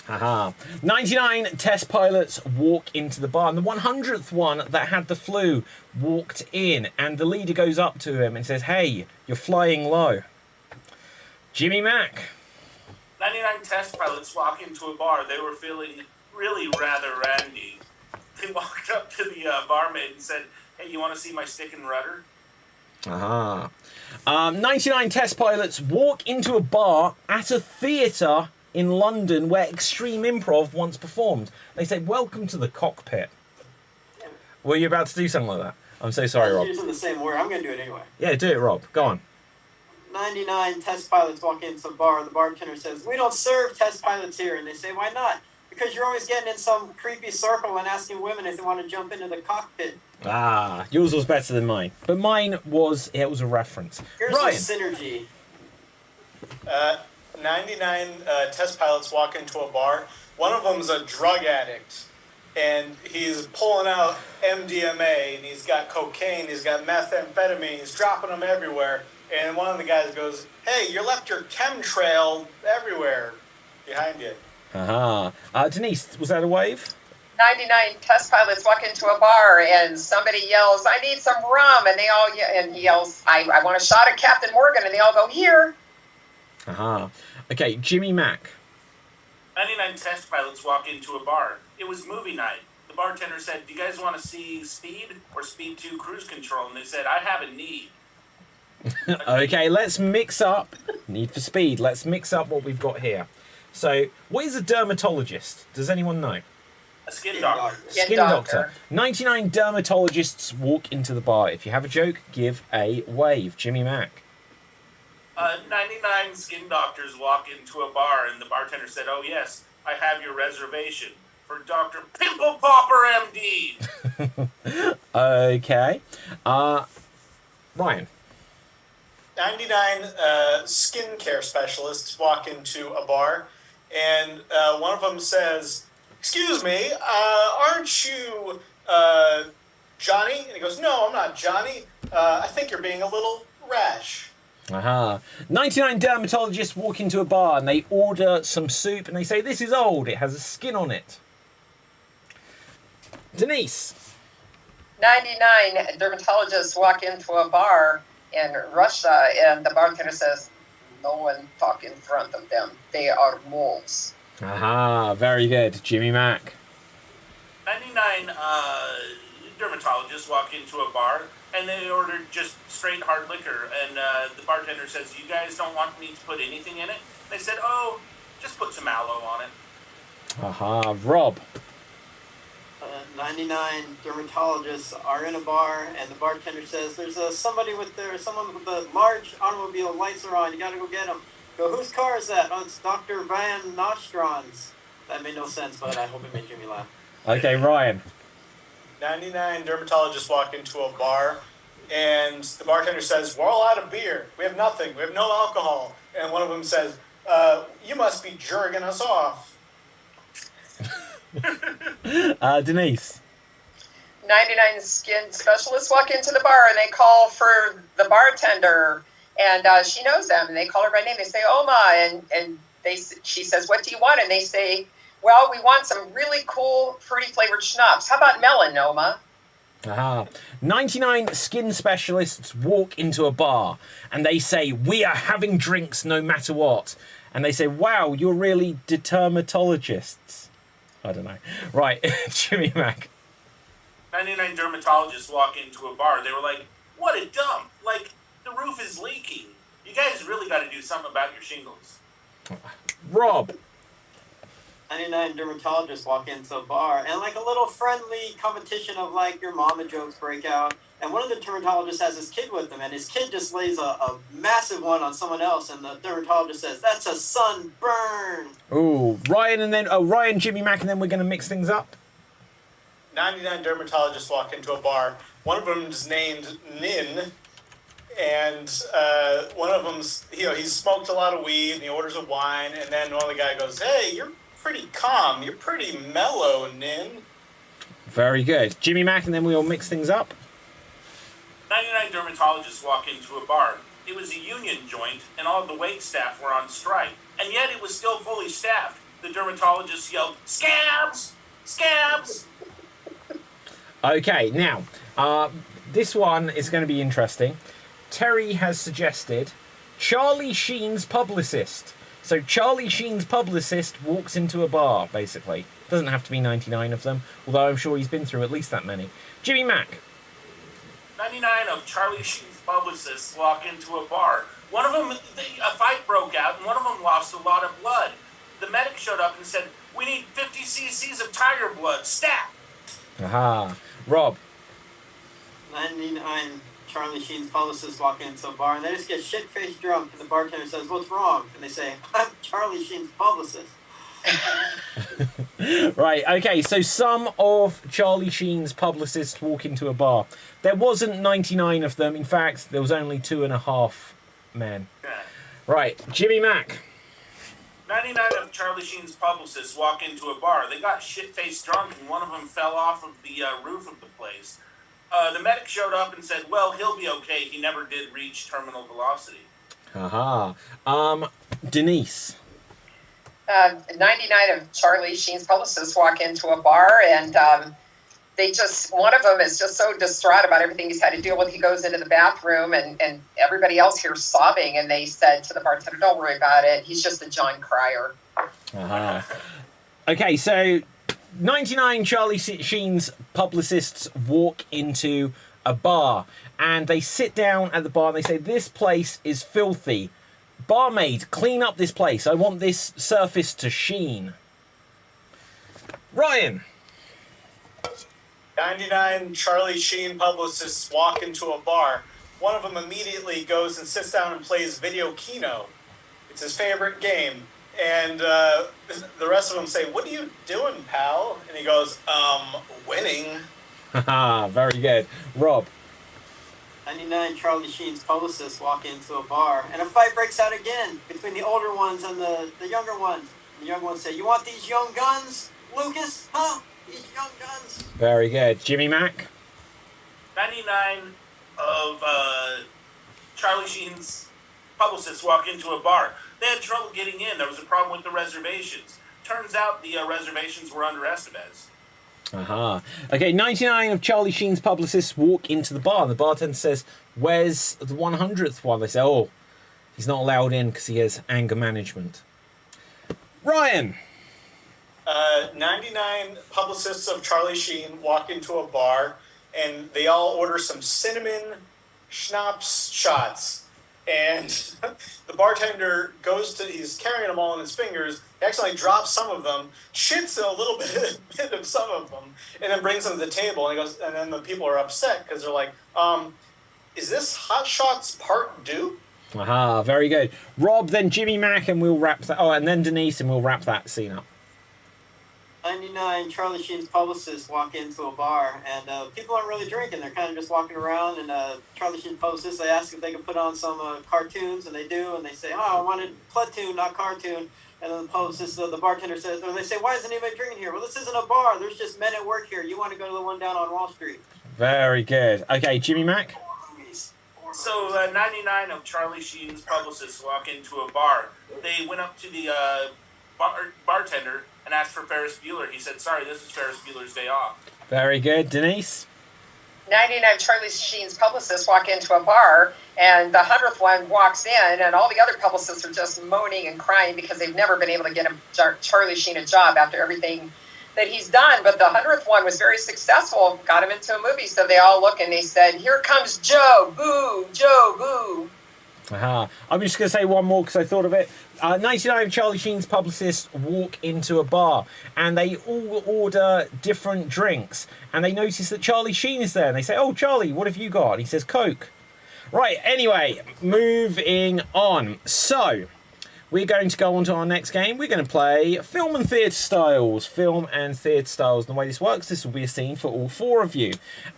Haha. 99 test pilots walk into the bar, and the 100th one that had the flu walked in, and the leader goes up to him and says, hey, you're flying low. Jimmy Mack. 99 test pilots walk into a bar. They were feeling really rather randy. They walked up to the barmaid and said, hey, you want to see my stick and rudder? Aha. 99 test pilots walk into a bar at a theatre in London where Extreme Improv once performed. They say, welcome to the cockpit. Were you about to do something like that? I'm so sorry, Rob. Using the same word. I'm going to do it anyway. Yeah, do it, Rob. Go on. 99 test pilots walk into the bar. The bartender says, we don't serve test pilots here. And they say, why not? Because you're always getting in some creepy circle and asking women if they want to jump into the cockpit. Ah, yours was better than mine. But mine was, it was a reference. Here's Ryan. some synergy. 99 test pilots walk into a bar. One of them's a drug addict, and he's pulling out MDMA, and he's got cocaine, he's got methamphetamine, he's dropping them everywhere. And one of the guys goes, hey, you left your chemtrail everywhere behind you. Aha. Denise, was that a wave? 99 test pilots walk into a bar and somebody yells, I need some rum. And they all and he yells, I want a shot at Captain Morgan. And they all go, here. Aha. Okay, Jimmy Mack. 99 test pilots walk into a bar. It was movie night. The bartender said, do you guys want to see Speed or Speed 2 Cruise Control? And they said, I have a need. Okay, let's mix up. Need for Speed. Let's mix up what we've got here. So, what is a dermatologist? Does anyone know? A skin doctor. Skin doctor. 99 dermatologists walk into the bar. If you have a joke, give a wave. Jimmy Mack. 99 skin doctors walk into a bar, and the bartender said, oh, yes, I have your reservation for Dr. Pimple Popper, MD. Okay. Ryan. 99 skincare specialists walk into a bar, and one of them says, excuse me, aren't you Johnny? And he goes, no, I'm not Johnny. I think you're being a little rash. Aha. 99 dermatologists walk into a bar and they order some soup and they say, this is old, it has a skin on it. Denise. 99 dermatologists walk into a bar in Russia and the bartender says, no one talk in front of them. They are moles. Aha, very good. Jimmy Mack. 99 dermatologists walk into a bar, and they ordered just straight hard liquor, and the bartender says, you guys don't want me to put anything in it? They said, oh, just put some aloe on it. Aha, Rob. 99 dermatologists are in a bar, and the bartender says, there's someone with the large automobile, lights are on, you gotta go get him. Go, whose car is that? Oh, it's Dr. Van Nostrand's. That made no sense, but I hope it made Jimmy laugh. Okay, Ryan. 99 dermatologists walk into a bar, and the bartender says, we're all out of beer. We have nothing. We have no alcohol. And one of them says, you must be jerking us off. Denise. 99 skin specialists walk into the bar and they call for the bartender, and she knows them, and they call her by name. They say, Oma, and she says, what do you want? And they say, well, we want some really cool, fruity flavored schnapps. How about melon, Oma? Aha. 99 skin specialists walk into a bar and they say, we are having drinks no matter what. And they say, wow, you're really dermatologists. I don't know. Right, Jimmy Mack. 99 dermatologists walk into a bar. They were like, what a dump. Like, the roof is leaking. You guys really got to do something about your shingles. Rob. 99 dermatologists walk into a bar, and like a little friendly competition of like your mama jokes break out, and one of the dermatologists has his kid with him, and his kid just lays a massive one on someone else, and the dermatologist says, that's a sunburn. Ooh, Ryan, Jimmy Mack, and then we're going to mix things up. 99 dermatologists walk into a bar. One of them is named Nin, and one of them's, he's smoked a lot of weed, and he orders a wine, and then one of the guy goes, "Hey, you're pretty calm. You're pretty mellow, Nin." Very good. Jimmy Mack, and then we'll mix things up. 99 dermatologists walk into a bar. It was a union joint, and all of the wait staff were on strike. And yet it was still fully staffed. The dermatologists yelled, "Scabs! Scabs!" Okay, now, this one is going to be interesting. Terry has suggested Charlie Sheen's publicist. So Charlie Sheen's publicist walks into a bar, basically. Doesn't have to be 99 of them, although I'm sure he's been through at least that many. Jimmy Mack. 99 of Charlie Sheen's publicists walk into a bar. One of them, a fight broke out, and one of them lost a lot of blood. The medic showed up and said, "We need 50 cc's of tiger blood, stat!" Aha. Rob. 99 Charlie Sheen's publicists walk into a bar, and they just get shit-faced drunk, and the bartender says, "What's wrong?" And they say, "I'm Charlie Sheen's publicist." Right, okay, so some of Charlie Sheen's publicists walk into a bar. There wasn't 99 of them. In fact, there was only 2.5 men. Right, Jimmy Mack. 99 of Charlie Sheen's publicists walk into a bar. They got shit-faced drunk, and one of them fell off of the roof of the place. The medic showed up and said, "Well, he'll be okay. He never did reach terminal velocity." Haha. Denise. 99 of Charlie Sheen's publicists walk into a bar, and one of them is just so distraught about everything he's had to deal with. He goes into the bathroom, and everybody else here's sobbing, and they said to the bartender, "Don't worry about it. He's just a John Cryer." Uh-huh. Okay, so 99 Charlie Sheen's publicists walk into a bar, and they sit down at the bar, and they say, "This place is filthy. Barmaid, clean up this place. I want this surface to sheen." Ryan. 99 Charlie Sheen publicists walk into a bar. One of them immediately goes and sits down and plays video Keno. It's his favorite game. And the rest of them say, "What are you doing, pal?" And he goes, "Winning." Haha, very good. Rob. 99 Charlie Sheen's publicists walk into a bar, and a fight breaks out again between the older ones and the younger ones. The young ones say, "You want these young guns, Lucas? Huh? These young guns." Very good. Jimmy Mack. 99 of Charlie Sheen's publicists walk into a bar. They had trouble getting in. There was a problem with the reservations. Turns out the reservations were under Estevez. Aha. Okay, 99 of Charlie Sheen's publicists walk into the bar. The bartender says, "Where's the 100th one?" They say, "Oh, he's not allowed in because he has anger management." Ryan. 99 publicists of Charlie Sheen walk into a bar, and they all order some cinnamon schnapps shots. And the bartender he's carrying them all in his fingers, he accidentally drops some of them, shits a little bit of some of them, and then brings them to the table. And he goes, and then the people are upset because they're like, "Is this Hot Shots Part 2? Aha, very good. Rob, then Jimmy Mack, and we'll wrap that. Oh, and then Denise, and we'll wrap that scene up. 99 Charlie Sheen's publicists walk into a bar, and people aren't really drinking. They're kind of just walking around, and Charlie Sheen's publicists, they ask if they can put on some cartoons, and they do, and they say, "Oh, I wanted platoon, not cartoon." And then the publicist, the bartender says, or they say, "Why isn't anybody drinking here?" "Well, this isn't a bar. There's just men at work here. You want to go to the one down on Wall Street." Very good. Okay, Jimmy Mack. So 99 of Charlie Sheen's publicists walk into a bar. They went up to the bartender and asked for Ferris Bueller. He said, "Sorry, this is Ferris Bueller's day off." Very good. Denise. 99 Charlie Sheen's publicists walk into a bar, and the 100th one walks in, and all the other publicists are just moaning and crying because they've never been able to get Charlie Sheen a job after everything that he's done. But the 100th one was very successful, got him into a movie. So they all look and they said, "Here comes Joe, boo, Joe, boo." Aha. I'm just going to say one more because I thought of it. 99 Charlie Sheen's publicists walk into a bar, and they all order different drinks, and they notice that Charlie Sheen is there, and they say, "Oh, Charlie, what have you got?" And he says, "Coke." Right, anyway, moving on. So, we're going to go on to our next game. We're going to play Film and Theatre Styles. Film and Theatre Styles. And the way this works, this will be a scene for all four of you.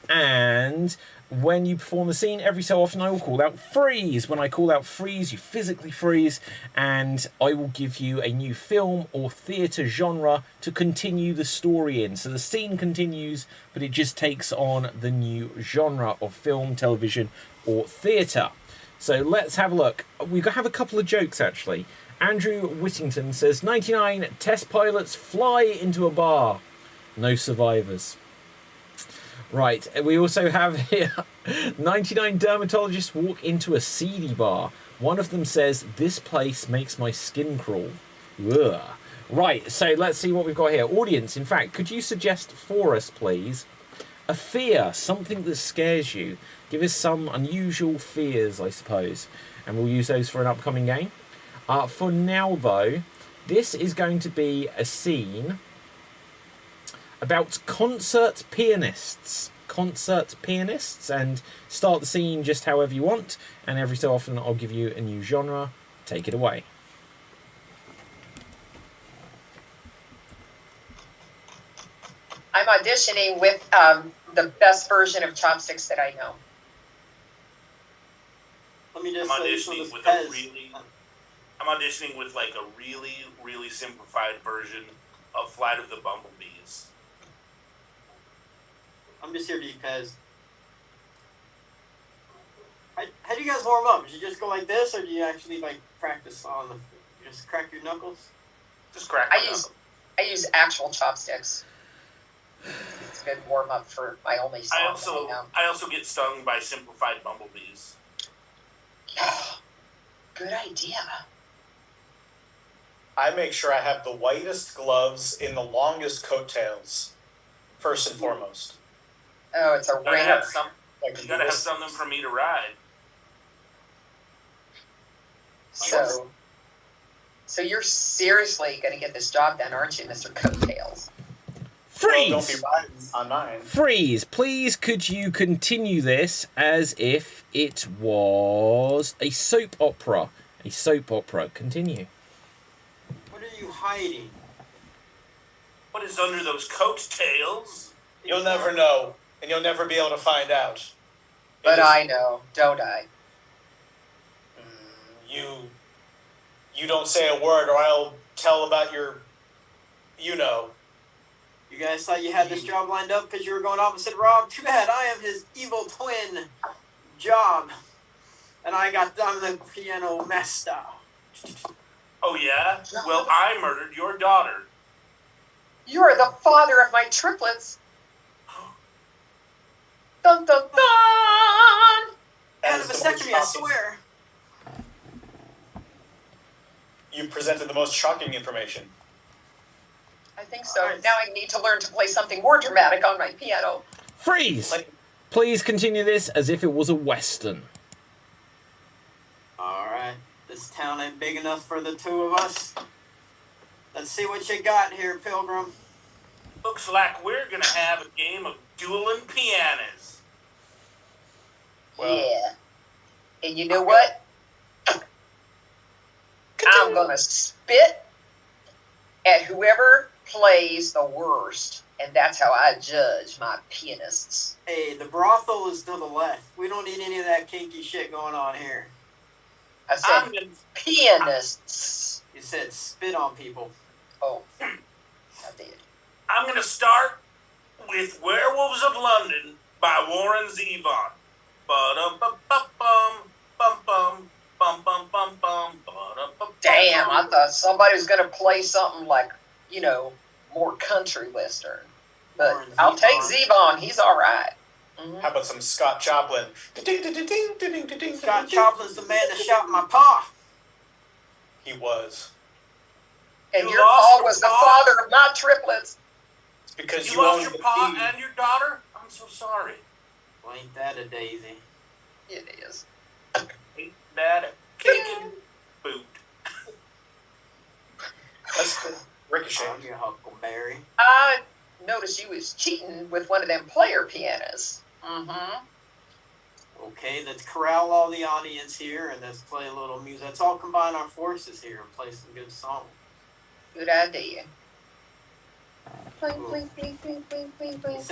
And when you perform the scene, every so often I will call out freeze. When I call out freeze, you physically freeze, and I will give you a new film or theatre genre to continue the story in. So the scene continues, but it just takes on the new genre of film, television, or theatre. So let's have a look. We have a couple of jokes, actually. Andrew Whittington says, 99 test pilots fly into a bar. No survivors. Right, we also have here 99 dermatologists walk into a seedy bar. One of them says, this place makes my skin crawl. Ugh. Right, so let's see what we've got here. Audience, in fact, could you suggest for us, please, a fear, something that scares you? Give us some unusual fears, I suppose, and we'll use those for an upcoming game. For now, though, this is going to be a scene about concert pianists, and start the scene just however you want, and every so often I'll give you a new genre. Take it away. I'm auditioning with the best version of chopsticks that I know. Let me just I'm say auditioning with I'm auditioning with like a really, really simplified version of Flight of the Bumblebees. I'm just here to eat Pez. How do you guys warm up? Do you just go like this, or do you actually like practice on the? You just crack your knuckles? Just crack. I use actual chopsticks. It's a good warm up for my only song. I also get stung by simplified bumblebees. Good idea. I make sure I have the whitest gloves in the longest coattails, first and foremost. Oh, it's a You gotta rare. you gotta have something for me to ride. So you're seriously going to get this job done, aren't you, Mr. Coattails? Freeze! Well, don't be riding on mine. Freeze! Please, could you continue this as if it was a soap opera? A soap opera. Continue. What are you hiding? What is under those coattails? You'll never know, and you'll never be able to find out. But I know, don't I? You don't say a word, or I'll tell about your. You know. You guys thought you had this job lined up because you were going opposite Rob? Too bad. I am his evil twin, Job, and I'm the piano master. Oh yeah? Well, I murdered your daughter. You are the father of my triplets. Dun dun dun! I had a vasectomy, I swear. You presented the most shocking information. I think so. Now I need to learn to play something more dramatic on my piano. Freeze! Please continue this as if it was a western. Alright, this town ain't big enough for the two of us. Let's see what you got here, Pilgrim. Looks like we're gonna have a game of dueling pianos. Well, yeah. And you know what? I'm going to spit at whoever plays the worst. And that's how I judge my pianists. Hey, the brothel is to the left. We don't need any of that kinky shit going on here. I said pianists. You said spit on people. Oh, I did. I'm gonna start with Werewolves of London by Warren Zevon. Ba-dum-bum-bum-bum, bum-bum, bum-bum-bum-bum, ba-dum-bum-bum. Damn, I thought somebody was going to play something like, more country western. But Warren I'll take Zevon. Zevon. He's all right. how about some Scott Joplin? Scott Choplin's the man that shot my pa. He was. And You your lost pa your was the pa? father of my triplets. It's because You lost owned your the pa team. and your daughter? I'm so sorry. Well, ain't that a daisy? It is. Ain't that a kicking boot? That's good. Ricochet. Oh, you huckleberry. I noticed you was cheating with one of them player pianists. Mm-hmm. Okay, let's corral all the audience here and let's play a little music. Let's all combine our forces here and play some good songs. Good idea.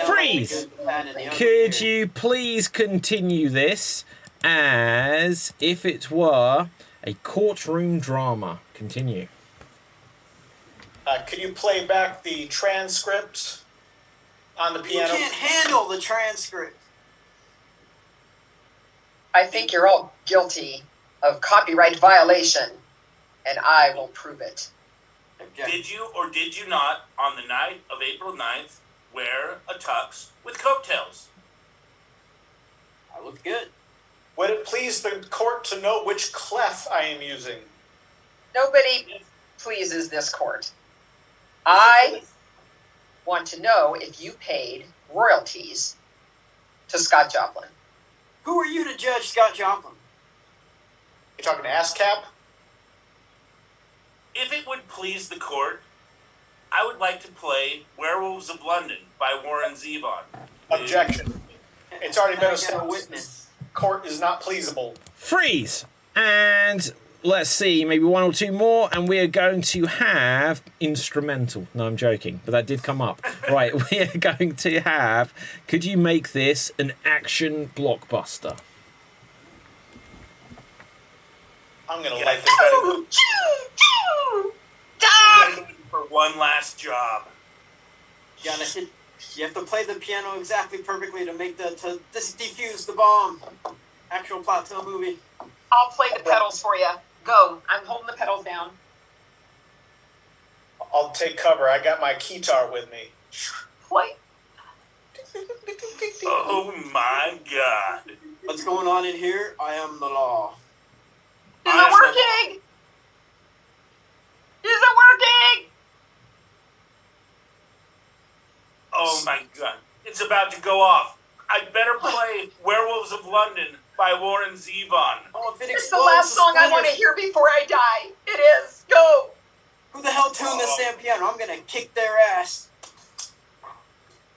Freeze! Could you please continue this as if it were a courtroom drama? Continue. Could you play back the transcript on the You piano? can't handle the transcript. I think you're all guilty of copyright violation, and I will prove it. Did you or did you not, on the night of April 9th, wear a tux with coattails? I look good. Would it please the court to know which clef I am using? Nobody pleases this court. I want to know if you paid royalties to Scott Joplin. Who are you to judge Scott Joplin? You talking to ASCAP? If it would please the court, I would like to play Werewolves of London by Warren Zevon. Objection. It's already been Can I get a established. witness? Court is not pleasable. Freeze! And let's see, maybe one or two more, and we are going to have instrumental. No, I'm joking, but that did come up. Right, we are going to have, could you make this an action blockbuster? I'm going to like this better. For one last job. You have to play the piano exactly perfectly to make to defuse the bomb. Actual plot to a movie. I'll play the pedals for you. Go. I'm holding the pedals down. I'll take cover. I got my guitar with me. Play. Oh my God. What's going on in here? I am the law. Is it working? Is it working? Oh my God. It's about to go off. I'd better play Werewolves of London by Warren Zevon. Oh, if it It's the explodes, last song I want to hear before I die. It is. Go. Who the hell tuned this damn piano? I'm gonna kick their ass.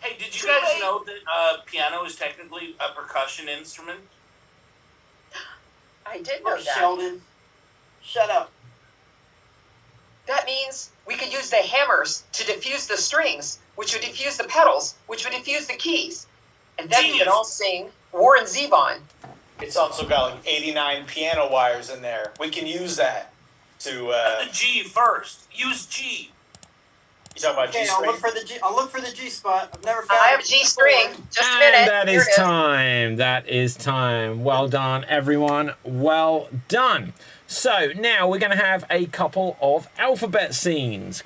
Hey, did you guys know that piano is technically a percussion instrument? I did know that. Sheldon, shut up. That means we could use the hammers to diffuse the strings, which would diffuse the pedals, which would diffuse the keys. And then we could all sing Warren Zevon. It's also got like 89 piano wires in there. We can use that to. The G first. Use G. You talking about Okay, G I'll string? look for the G. I'll look for the G spot. I've never found. I have it G before. string. Just a And minute. that Here is it is. time. That is time. Well done, everyone. Well done. So now we're going to have a couple of alphabet scenes.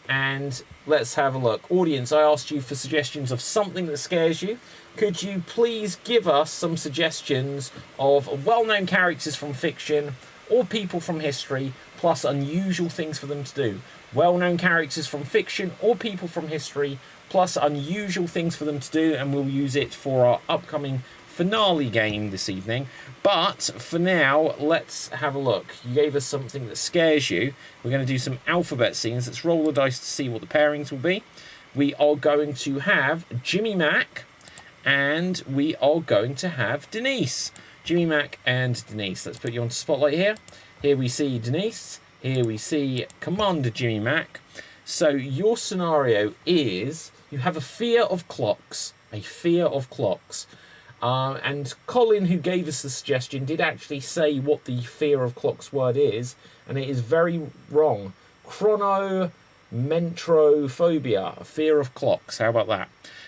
And let's have a look. Audience, I asked you for suggestions of something that scares you. Could you please give us some suggestions of well-known characters from fiction or people from history, plus unusual things for them to do? Well-known characters from fiction or people from history, plus unusual things for them to do, and we'll use it for our upcoming finale game this evening. But for now, let's have a look. You gave us something that scares you. We're going to do some alphabet scenes. Let's roll the dice to see what the pairings will be. We are going to have Jimmy Mac, and we are going to have Denise. Jimmy Mac and Denise. Let's put you on spotlight here. Here we see Denise. Here we see Commander Jimmy Mac. So your scenario is you have a fear of clocks. A fear of clocks. And Colin, who gave us the suggestion, did actually say what the fear of clocks word is, and it is very wrong. Chronometrophobia, fear of clocks. How about that?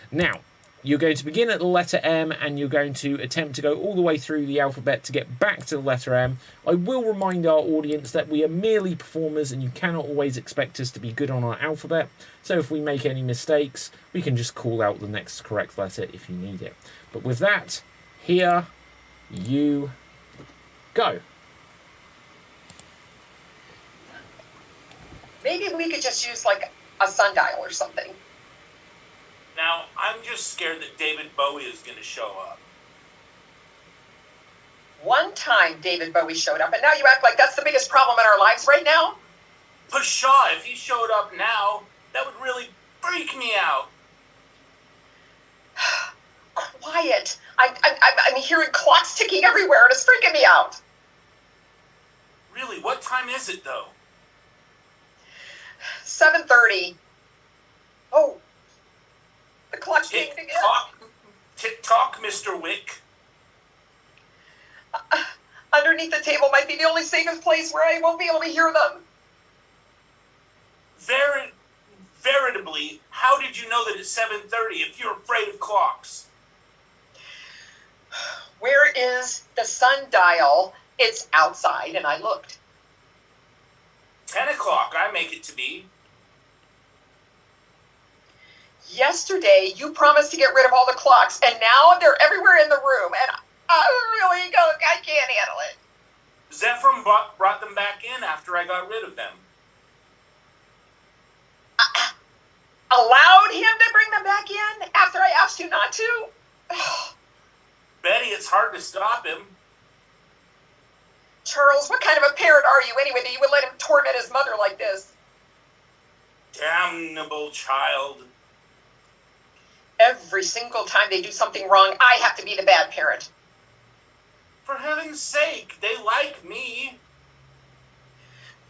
Now, you're going to begin at the letter M, and you're going to attempt to go all the way through the alphabet to get back to the letter M. I will remind our audience that we are merely performers, and you cannot always expect us to be good on our alphabet. So if we make any mistakes, we can just call out the next correct letter if you need it. But with that, here you go. Maybe we could just use like a sundial or something. Now, I'm just scared that David Bowie is going to show up. One time David Bowie showed up, and now you act like that's the biggest problem in our lives right now? Pshaw, if he showed up now, that would really freak me out. Quiet. I'm hearing clocks ticking everywhere, and it's freaking me out. Really, what time is it, though? 7:30. Oh, the clock's ticking again. Tick-tock, Mr. Wick. Underneath the table might be the only safest place where I won't be able to hear them. Veritably, how did you know that it's 7:30 if you're afraid of clocks? Where is the sundial? It's outside, and I looked. 10 o'clock, I make it to be. Yesterday, you promised to get rid of all the clocks, and now they're everywhere in the room, and I can't handle it. Zephram brought them back in after I got rid of them. Allowed him to bring them back in after I asked you not to? Betty, it's hard to stop him. Charles, what kind of a parent are you anyway that you would let him torment his mother like this? Damnable child. Every single time they do something wrong, I have to be the bad parent. For heaven's sake, they like me.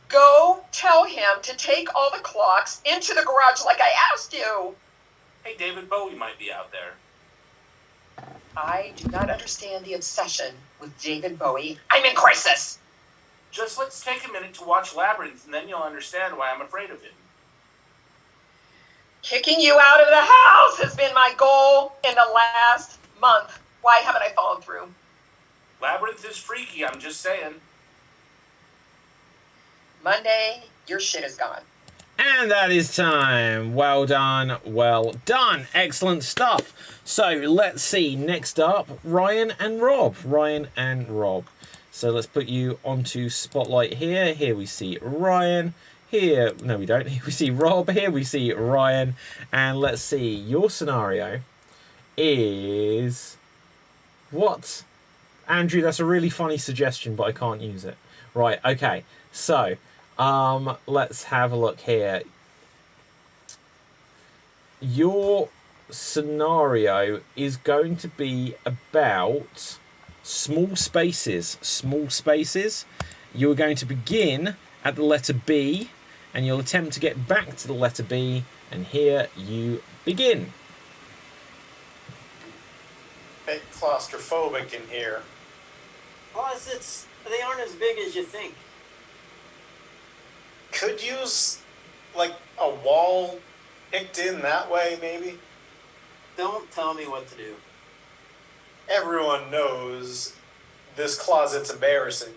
Go tell him to take all the clocks into the garage like I asked you. Hey, David Bowie might be out there. I do not understand the obsession with David Bowie. I'm in crisis. Just let's take a minute to watch Labyrinth, and then you'll understand why I'm afraid of him. Kicking you out of the house has been my goal in the last month. Why haven't I followed through? Labyrinth is freaky, I'm just saying. Monday, your shit is gone. And that is time. Well done, well done. Excellent stuff. So let's see. Next up, Ryan and Rob. Ryan and Rob. So let's put you onto Spotlight here. Here we see Ryan. Here, no we don't. Here we see Rob. Here we see Ryan. And let's see. Your scenario is... What? Andrew, that's a really funny suggestion, but I can't use it. Right, okay. So... let's have a look here. Your scenario is going to be about small spaces. Small spaces. You're going to begin at the letter B, and you'll attempt to get back to the letter B, and here you begin. Bit claustrophobic in here. Closets, they aren't as big as you think. Could use, like, a wall picked in that way, maybe? Don't tell me what to do. Everyone knows this closet's embarrassing.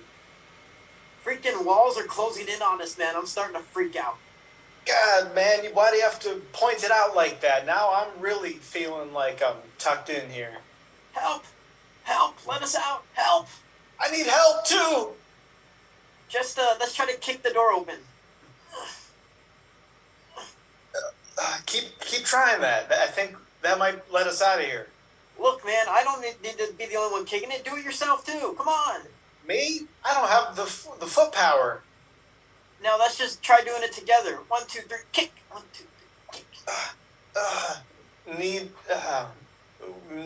Freaking walls are closing in on us, man. I'm starting to freak out. God, man, why do you have to point it out like that? Now I'm really feeling like I'm tucked in here. Help! Help! Let us out! Help! I need help, too! Just, let's try to kick the door open. Keep trying that. I think that might let us out of here. Look, man, I don't need to be the only one kicking it. Do it yourself, too. Come on. Me? I don't have the foot power. Now, let's just try doing it together. 1, 2, 3, kick. 1, 2, 3, kick.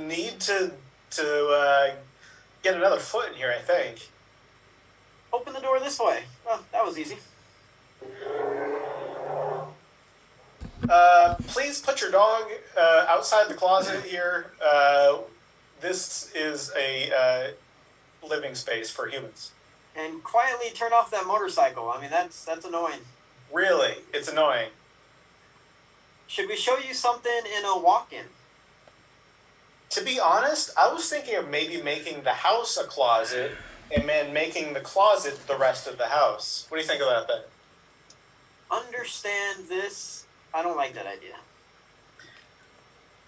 Need to get another foot in here, I think. Open the door this way. Well, that was easy. Please put your dog outside the closet here. This is a living space for humans. And quietly turn off that motorcycle. I mean, that's annoying. Really? It's annoying. Should we show you something in a walk-in? To be honest, I was thinking of maybe making the house a closet and then making the closet the rest of the house. What do you think about that? Understand this? I don't like that idea.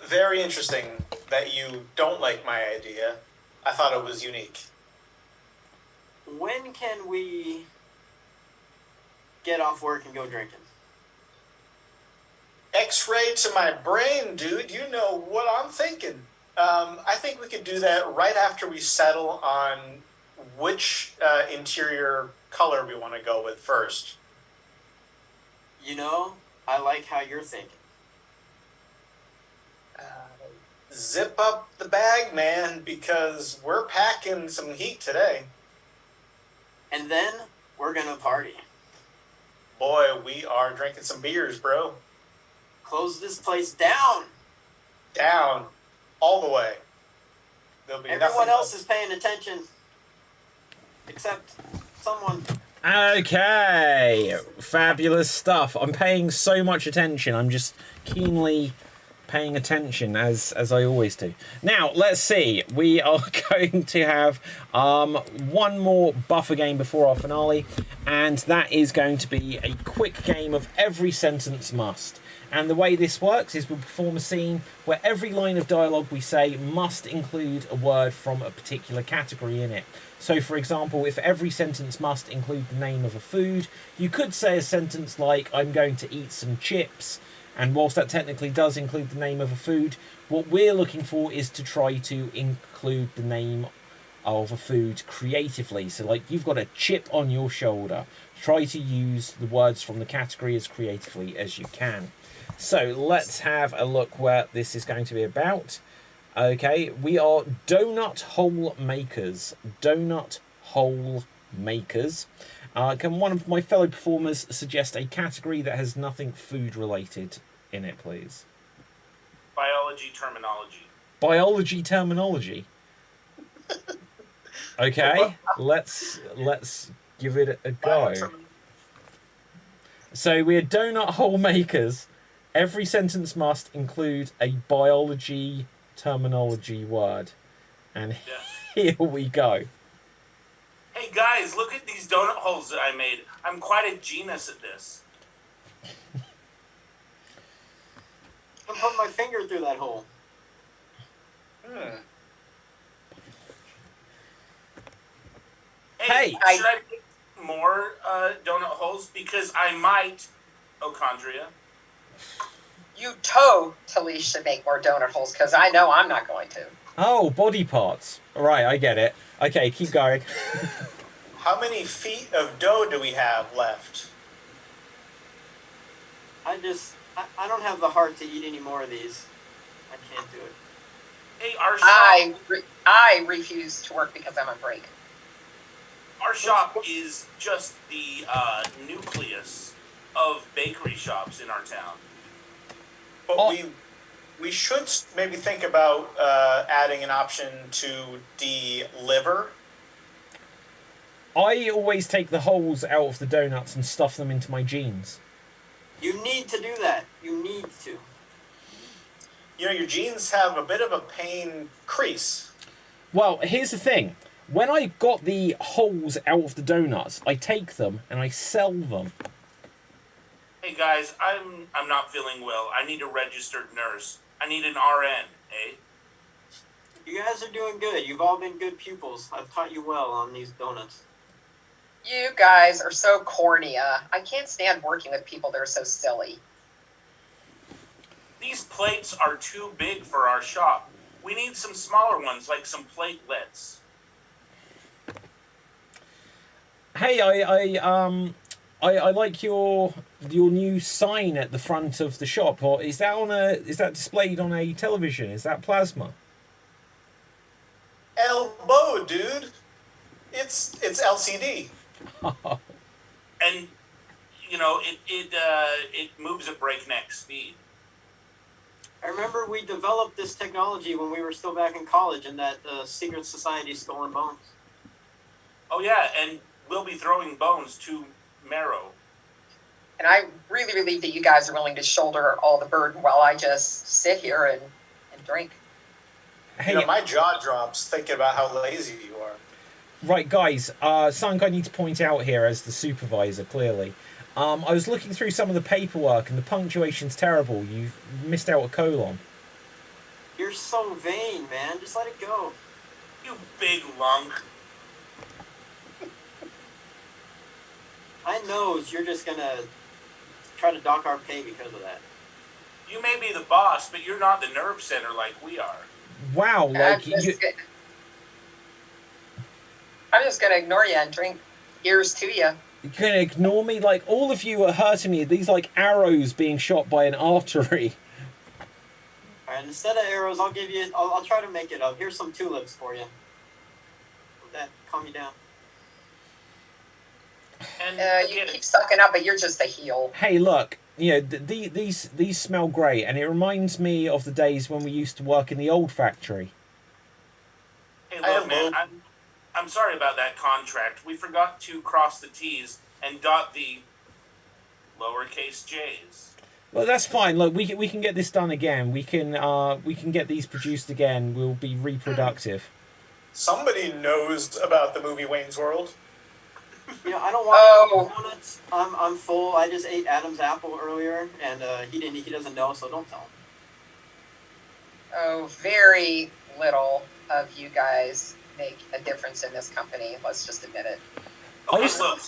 Very interesting that you don't like my idea. I thought it was unique. When can we get off work and go drinking? X-ray to my brain, dude. You know what I'm thinking. I think we could do that right after we settle on which interior color we want to go with first. You know, I like how you're thinking. Zip up the bag, man, because we're packing some heat today. And then we're gonna party. Boy, we are drinking some beers, bro. Close this place down. Down. All the way. There'll be Everyone else is paying attention. Except someone. Okay, fabulous stuff. I'm paying so much attention. I'm just keenly paying attention as I always do. Now, let's see. We are going to have one more buffer game before our finale, and that is going to be a quick game of every sentence must. And the way this works is we'll perform a scene where every line of dialogue we say must include a word from a particular category in it. So, for example, if every sentence must include the name of a food, you could say a sentence like, I'm going to eat some chips. And whilst that technically does include the name of a food, what we're looking for is to try to include the name of a food creatively. So, like, you've got a chip on your shoulder. Try to use the words from the category as creatively as you can. So, let's have a look where this is going to be about. Okay, we are donut hole makers. Donut hole makers. Can one of my fellow performers suggest a category that has nothing food related in it, please? Biology terminology. Biology terminology. Okay, let's give it a go. So we're donut hole makers. Every sentence must include a biology terminology word. And here we go. Hey guys, look at these donut holes that I made. I'm quite a genius at this. I'm putting my finger through that hole. Hey, should I pick more donut holes? Because I might, Ochondria. You totally should make more donut holes, because I know I'm not going to. Oh, body parts. Right, I get it. Okay, keep going. How many feet of dough do we have left? I don't have the heart to eat any more of these. I can't do it. Hey, our shop... I refuse to work because I'm on break. Our shop is just the nucleus of bakery shops in our town. But we should maybe think about adding an option to deliver. I always take the holes out of the donuts and stuff them into my jeans. You need to do that. You need to. You know, your jeans have a bit of a pain crease. Well, here's the thing. When I've got the holes out of the donuts, I take them and I sell them. Hey guys, I'm not feeling well. I need a registered nurse. I need an RN, eh? You guys are doing good. You've all been good pupils. I've taught you well on these donuts. You guys are so corny. I can't stand working with people that are so silly. These plates are too big for our shop. We need some smaller ones, like some platelets. Hey, I like your new sign at the front of the shop. Or is that displayed on a television? Is that plasma? Elbow, dude. It's LCD. And you know it moves at breakneck speed. I remember we developed this technology when we were still back in college in that secret society, Skull and Bones. Oh yeah, and we'll be throwing bones to Marrow. And I really believe that you guys are willing to shoulder all the burden while I just sit here and drink. Hey, you know, my jaw drops thinking about how lazy you are. Right, guys, something I need to point out here as the supervisor, clearly. I was looking through some of the paperwork and the punctuation's terrible. You've missed out a colon. You're so vain, man. Just let it go. You big lunk. I know you're just gonna try to dock our pay because of that. You may be the boss, but you're not the nerve center like we are. Wow, like I'm just gonna ignore you and drink ears to you. You can ignore me? Like, all of you are hurting me. These, like, arrows being shot by an artery. Alright, instead of arrows, I'll try to make it up. Here's some tulips for you. Will that calm you down? And You keep sucking up, but you're just a heel. Hey, look, these smell great, and it reminds me of the days when we used to work in the old factory. Hey, look, man, I'm sorry about that contract. We forgot to cross the T's and dot the lowercase J's. Well, that's fine. Look, we can get this done again. We can get these produced again. We'll be reproductive. Somebody knows about the movie Wayne's World. I don't want any donuts. I'm full. I just ate Adam's apple earlier, and he doesn't know, so don't tell him. Oh, very little of you guys make a difference in this company. Let's just admit it. Okay, look,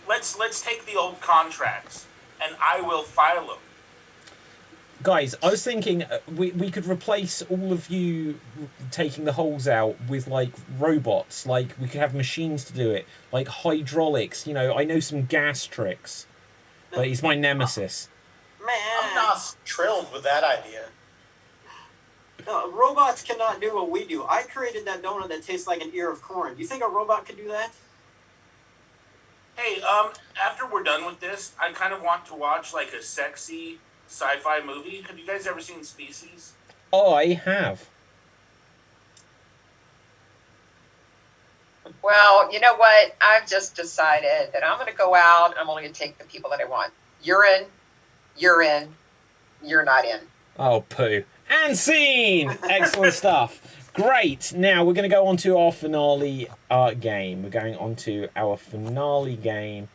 let's take the old contracts, and I will file them. Guys, I was thinking we could replace all of you taking the holes out with, like, robots. Like, we could have machines to do it. Like, hydraulics. I know some gas tricks. But he's my nemesis. Man. I'm not thrilled with that idea. No, robots cannot do what we do. I created that donut that tastes like an ear of corn. Do you think a robot could do that? Hey, after we're done with this, I kind of want to watch, like, a sexy sci-fi movie. Have you guys ever seen Species? I have. Well, you know what? I've just decided that I'm going to go out and I'm only going to take the people that I want. You're in. You're not in. Oh, poo. And scene! Excellent stuff. Great. Now we're going to go on to our finale game. We're going on to our finale game.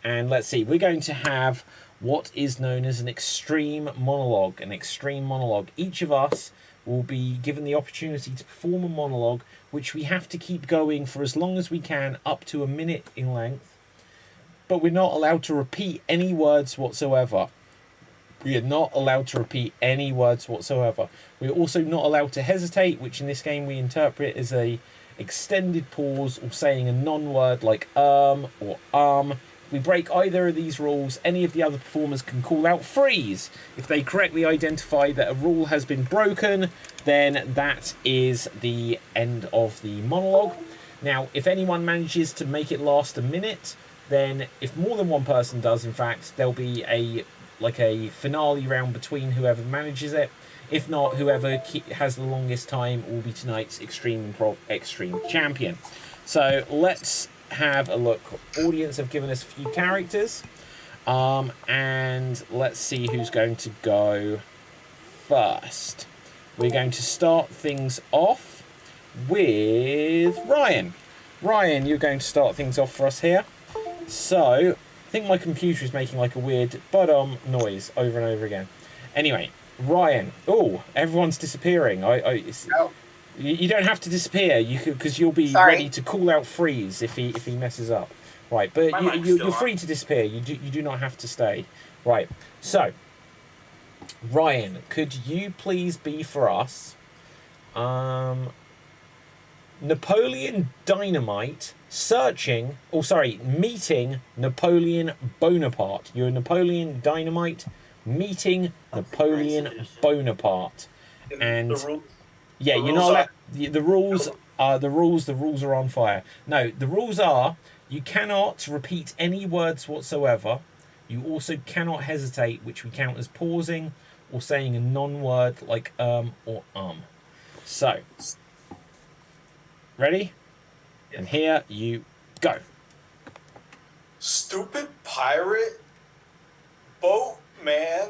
And let's see. We're going to have what is known as an extreme monologue. An extreme monologue. Each of us will be given the opportunity to perform a monologue, which we have to keep going for as long as we can, up to a minute in length. But we're not allowed to repeat any words whatsoever. We are not allowed to repeat any words whatsoever. We're also not allowed to hesitate, which in this game we interpret as a extended pause or saying a non-word like or If we break either of these rules, any of the other performers can call out freeze. If they correctly identify that a rule has been broken, then that is the end of the monologue. Now, if anyone manages to make it last a minute, then if more than one person does, in fact, there'll be a finale round between whoever manages it. If not, whoever has the longest time will be tonight's Improv Xstreamed champion. So let's have a look. Audience have given us a few characters, and let's see who's going to go first. We're going to start things off with Ryan. Ryan, you're going to start things off for us here. So, I think my computer is making like a weird noise over and over again. Anyway, Ryan. Oh, everyone's disappearing. You don't have to disappear. You could, because you'll be ready to call out freeze if he messes up. Right, but you're free to disappear. You do not have to stay. Right. So, Ryan, could you please be for us Napoleon Dynamite meeting Napoleon Bonaparte. You're Napoleon Dynamite meeting Napoleon Bonaparte. And yeah, you're not allowed. The rules are on fire. No, the rules are you cannot repeat any words whatsoever. You also cannot hesitate, which we count as pausing or saying a non-word like or So, ready? Yeah. And here you go. Stupid pirate, boatman,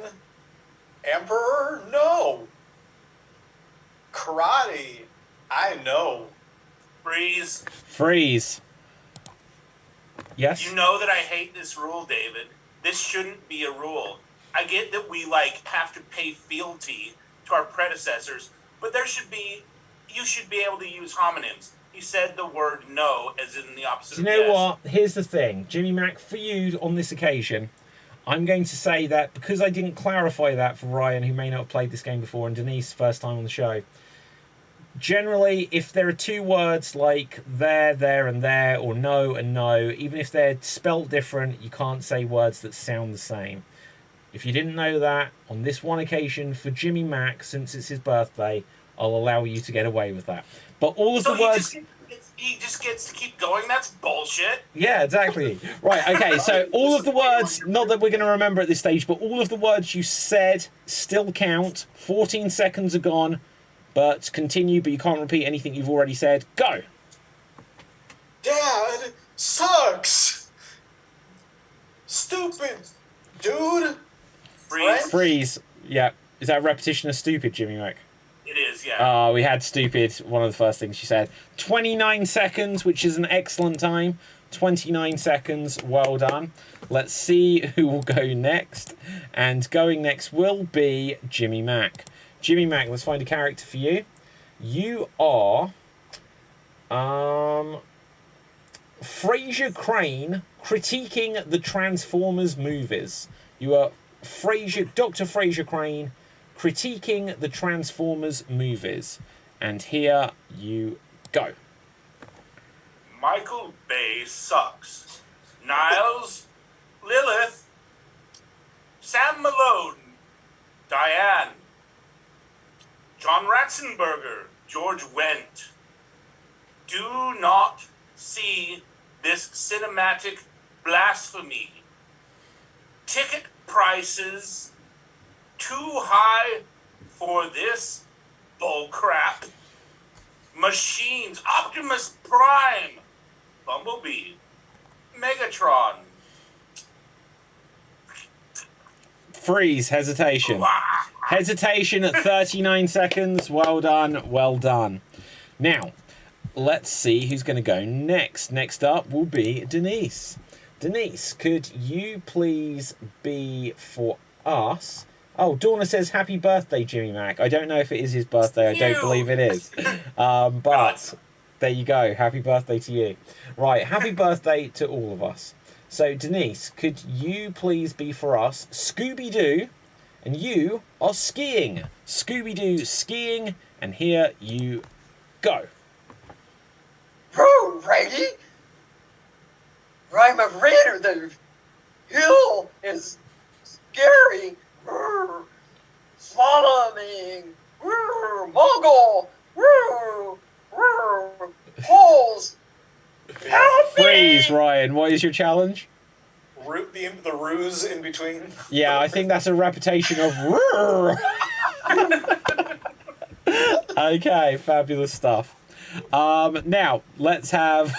emperor? No. Karate, I know. Freeze. Yes? You know that I hate this rule, David. This shouldn't be a rule. I get that we have to pay fealty to our predecessors, but you should be able to use homonyms. He said the word no as in the opposite. Do you know what? Here's the thing. Jimmy Mac, for you on this occasion, I'm going to say that because I didn't clarify that for Ryan, who may not have played this game before, and Denise, first time on the show. Generally, if there are two words like there, and there, or no and no, even if they're spelt different, you can't say words that sound the same. If you didn't know that, on this one occasion for Jimmy Mac, since it's his birthday, I'll allow you to get away with that. But all of the words... he just gets to keep going. That's bullshit. Yeah, exactly. Right, okay, so all of the words, not that we're going to remember at this stage, but all of the words you said still count. 14 seconds are gone, but continue, but you can't repeat anything you've already said. Go! Dad sucks. Stupid, dude. Freeze. Freeze. Yeah. Is that a repetition of stupid, Jimmy Mac? It is, yeah. We had stupid, one of the first things she said. 29 seconds, which is an excellent time. 29 seconds, well done. Let's see who will go next. And going next will be Jimmy Mac. Jimmy Mac, let's find a character for you. You are... Fraser Crane critiquing the Transformers movies. You are Dr. Fraser Crane critiquing the Transformers movies. And here you go. Michael Bay sucks. Niles, Lilith, Sam Malone, Diane, John Ratzenberger, George Wendt. Do not see this cinematic blasphemy. Ticket prices too high for this bullcrap. Machines, Optimus Prime, Bumblebee, Megatron. Freeze, hesitation. Hesitation at 39 seconds. Well done, well done. Now, let's see who's going to go next. Next up will be Denise. Denise, could you please be for us? Oh, Dawna says happy birthday, Jimmy Mac. I don't know if it is his birthday. I don't believe it is. But there you go. Happy birthday to you. Right, happy birthday to all of us. So, Denise, could you please be for us Scooby-Doo? And you are skiing. Scooby-Doo skiing. And here you go. Whoa, Raggy! I'm afraid of the hill is scary. Swallowing. Muggle. Holes. Help me! Freeze, Ryan. What is your challenge? The ruse in between. Yeah, I think that's a repetition of. Okay, fabulous stuff. Now, let's have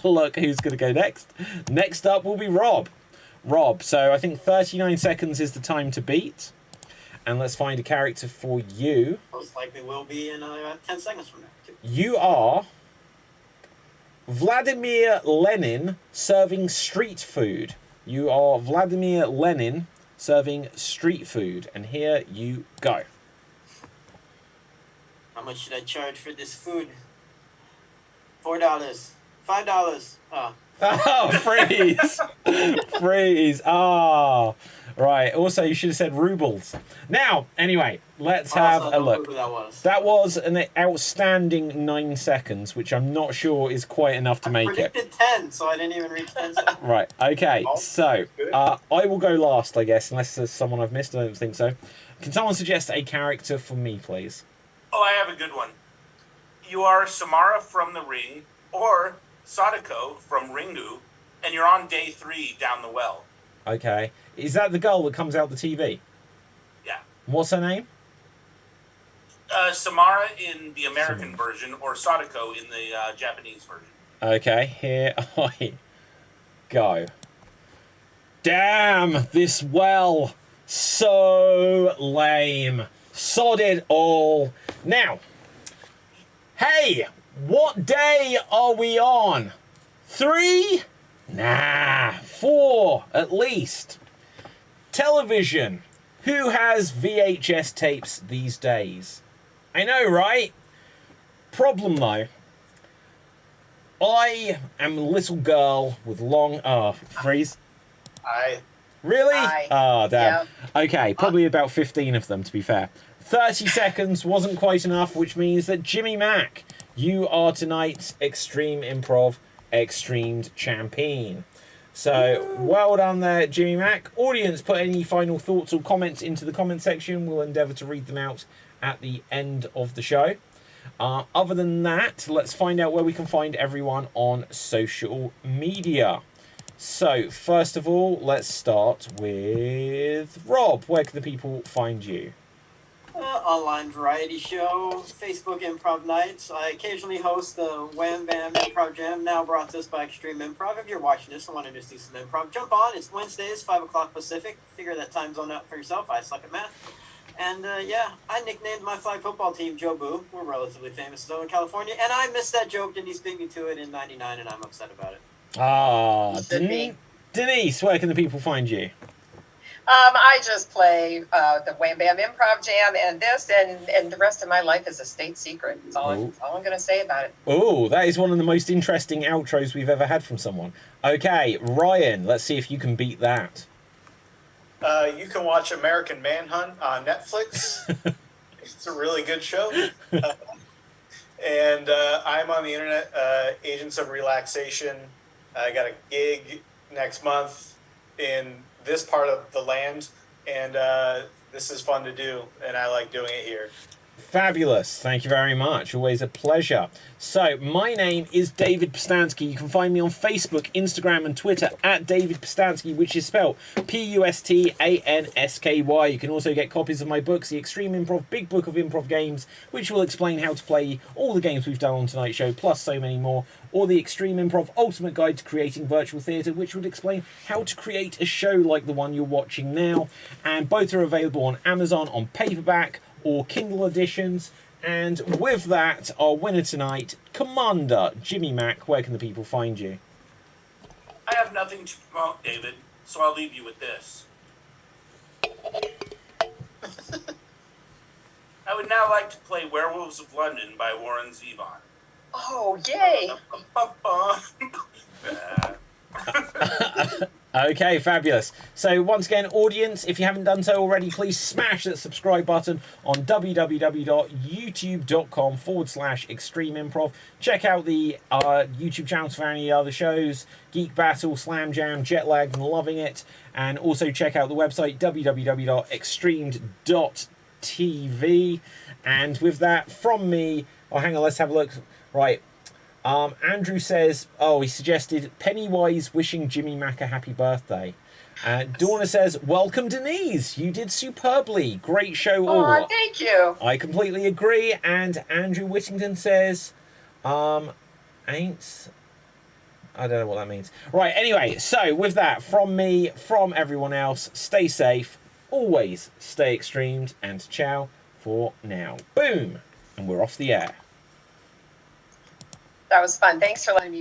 a look who's going to go next. Next up will be Rob. Rob, so I think 39 seconds is the time to beat. And let's find a character for you. Most likely will be in 10 seconds from now, too. You are Vladimir Lenin serving street food. You are Vladimir Lenin serving street food. And here you go. How much should I charge for this food? $4. $5. Oh. Oh, freeze! Freeze. Ah, right. Also, you should have said rubles. Now, anyway, let's have a look. Who that was. That was an outstanding 9 seconds, which I'm not sure is quite enough to make it. I predicted 10, so I didn't even reach 10 seconds. Right, okay. So, I will go last, I guess, unless there's someone I've missed. I don't think so. Can someone suggest a character for me, please? Oh, I have a good one. You are Samara from The Ring, or Sadako from Ringu, and you're on day 3 down the well. Okay. Is that the girl that comes out the TV? Yeah. What's her name? Samara in the American version, or Sadako in the Japanese version. Okay, here I go. Damn, this well. So lame. Sod it all. Now, hey, what day are we on? 3? Nah, 4 at least. Television. Who has VHS tapes these days? I know, right? Problem though. I am a little girl with long... freeze. Really? Damn. Yeah. Okay, probably about 15 of them, to be fair. 30 seconds wasn't quite enough, which means that Jimmy Mac, you are tonight's Extreme Improv Xstreamed champion. So, well done there, Jimmy Mac. Audience, put any final thoughts or comments into the comment section. We'll endeavour to read them out at the end of the show. Other than that, let's find out where we can find everyone on social media. So, first of all, let's start with Rob. Where can the people find you? Online variety show, Facebook Improv Nights. I occasionally host the Wham Bam Improv Jam, now brought to us by Extreme Improv. If you're watching this and want to just do some improv, jump on. It's Wednesdays, 5 o'clock Pacific. Figure that time zone out for yourself. I suck at math. And yeah, I nicknamed my flag football team Joe Boo. We're relatively famous in Southern California. And I missed that joke. Denise beat me to it in 99, and I'm upset about it. Denise, where can the people find you? I just play the Wham Bam Improv Jam, and this, and the rest of my life is a state secret. That's all I'm going to say about it. Oh, that is one of the most interesting outros we've ever had from someone. Okay, Ryan, let's see if you can beat that. You can watch American Manhunt on Netflix. It's a really good show. And I'm on the internet, Agents of Relaxation. I got a gig next month in this part of the land, and this is fun to do, and I like doing it here. Fabulous. Thank you very much. Always a pleasure. So, my name is David Pustansky. You can find me on Facebook, Instagram, and Twitter at David Pustansky, which is spelled Pustansky. You can also get copies of my books, The Extreme Improv Big Book of Improv Games, which will explain how to play all the games we've done on tonight's show, plus so many more, or The Extreme Improv Ultimate Guide to Creating Virtual Theatre, which would explain how to create a show like the one you're watching now. And both are available on Amazon on paperback or Kindle editions. And with that, our winner tonight, Commander Jimmy Mack. Where can the people find you? I have nothing to promote, David, so I'll leave you with this. I would now like to play Werewolves of London by Warren Zevon. Oh, yay! Okay, fabulous. So once again, audience, if you haven't done so already, please smash that subscribe button on www.youtube.com/Extreme Improv. Check out the YouTube channels for any other shows, Geek Battle, Slam Jam, Jetlagged and Loving It. And also check out the website www.extremed.tv. And with that, from me, hang on, let's have a look. Right. Andrew says, he suggested Pennywise wishing Jimmy Mack a happy birthday. Donna says, welcome Denise, you did superbly. Great show all. Oh, thank you. I completely agree. And Andrew Whittington says, I don't know what that means. Right, anyway, so with that, from me, from everyone else, stay safe, always stay extremed, and ciao for now. Boom! And we're off the air. That was fun. Thanks for letting me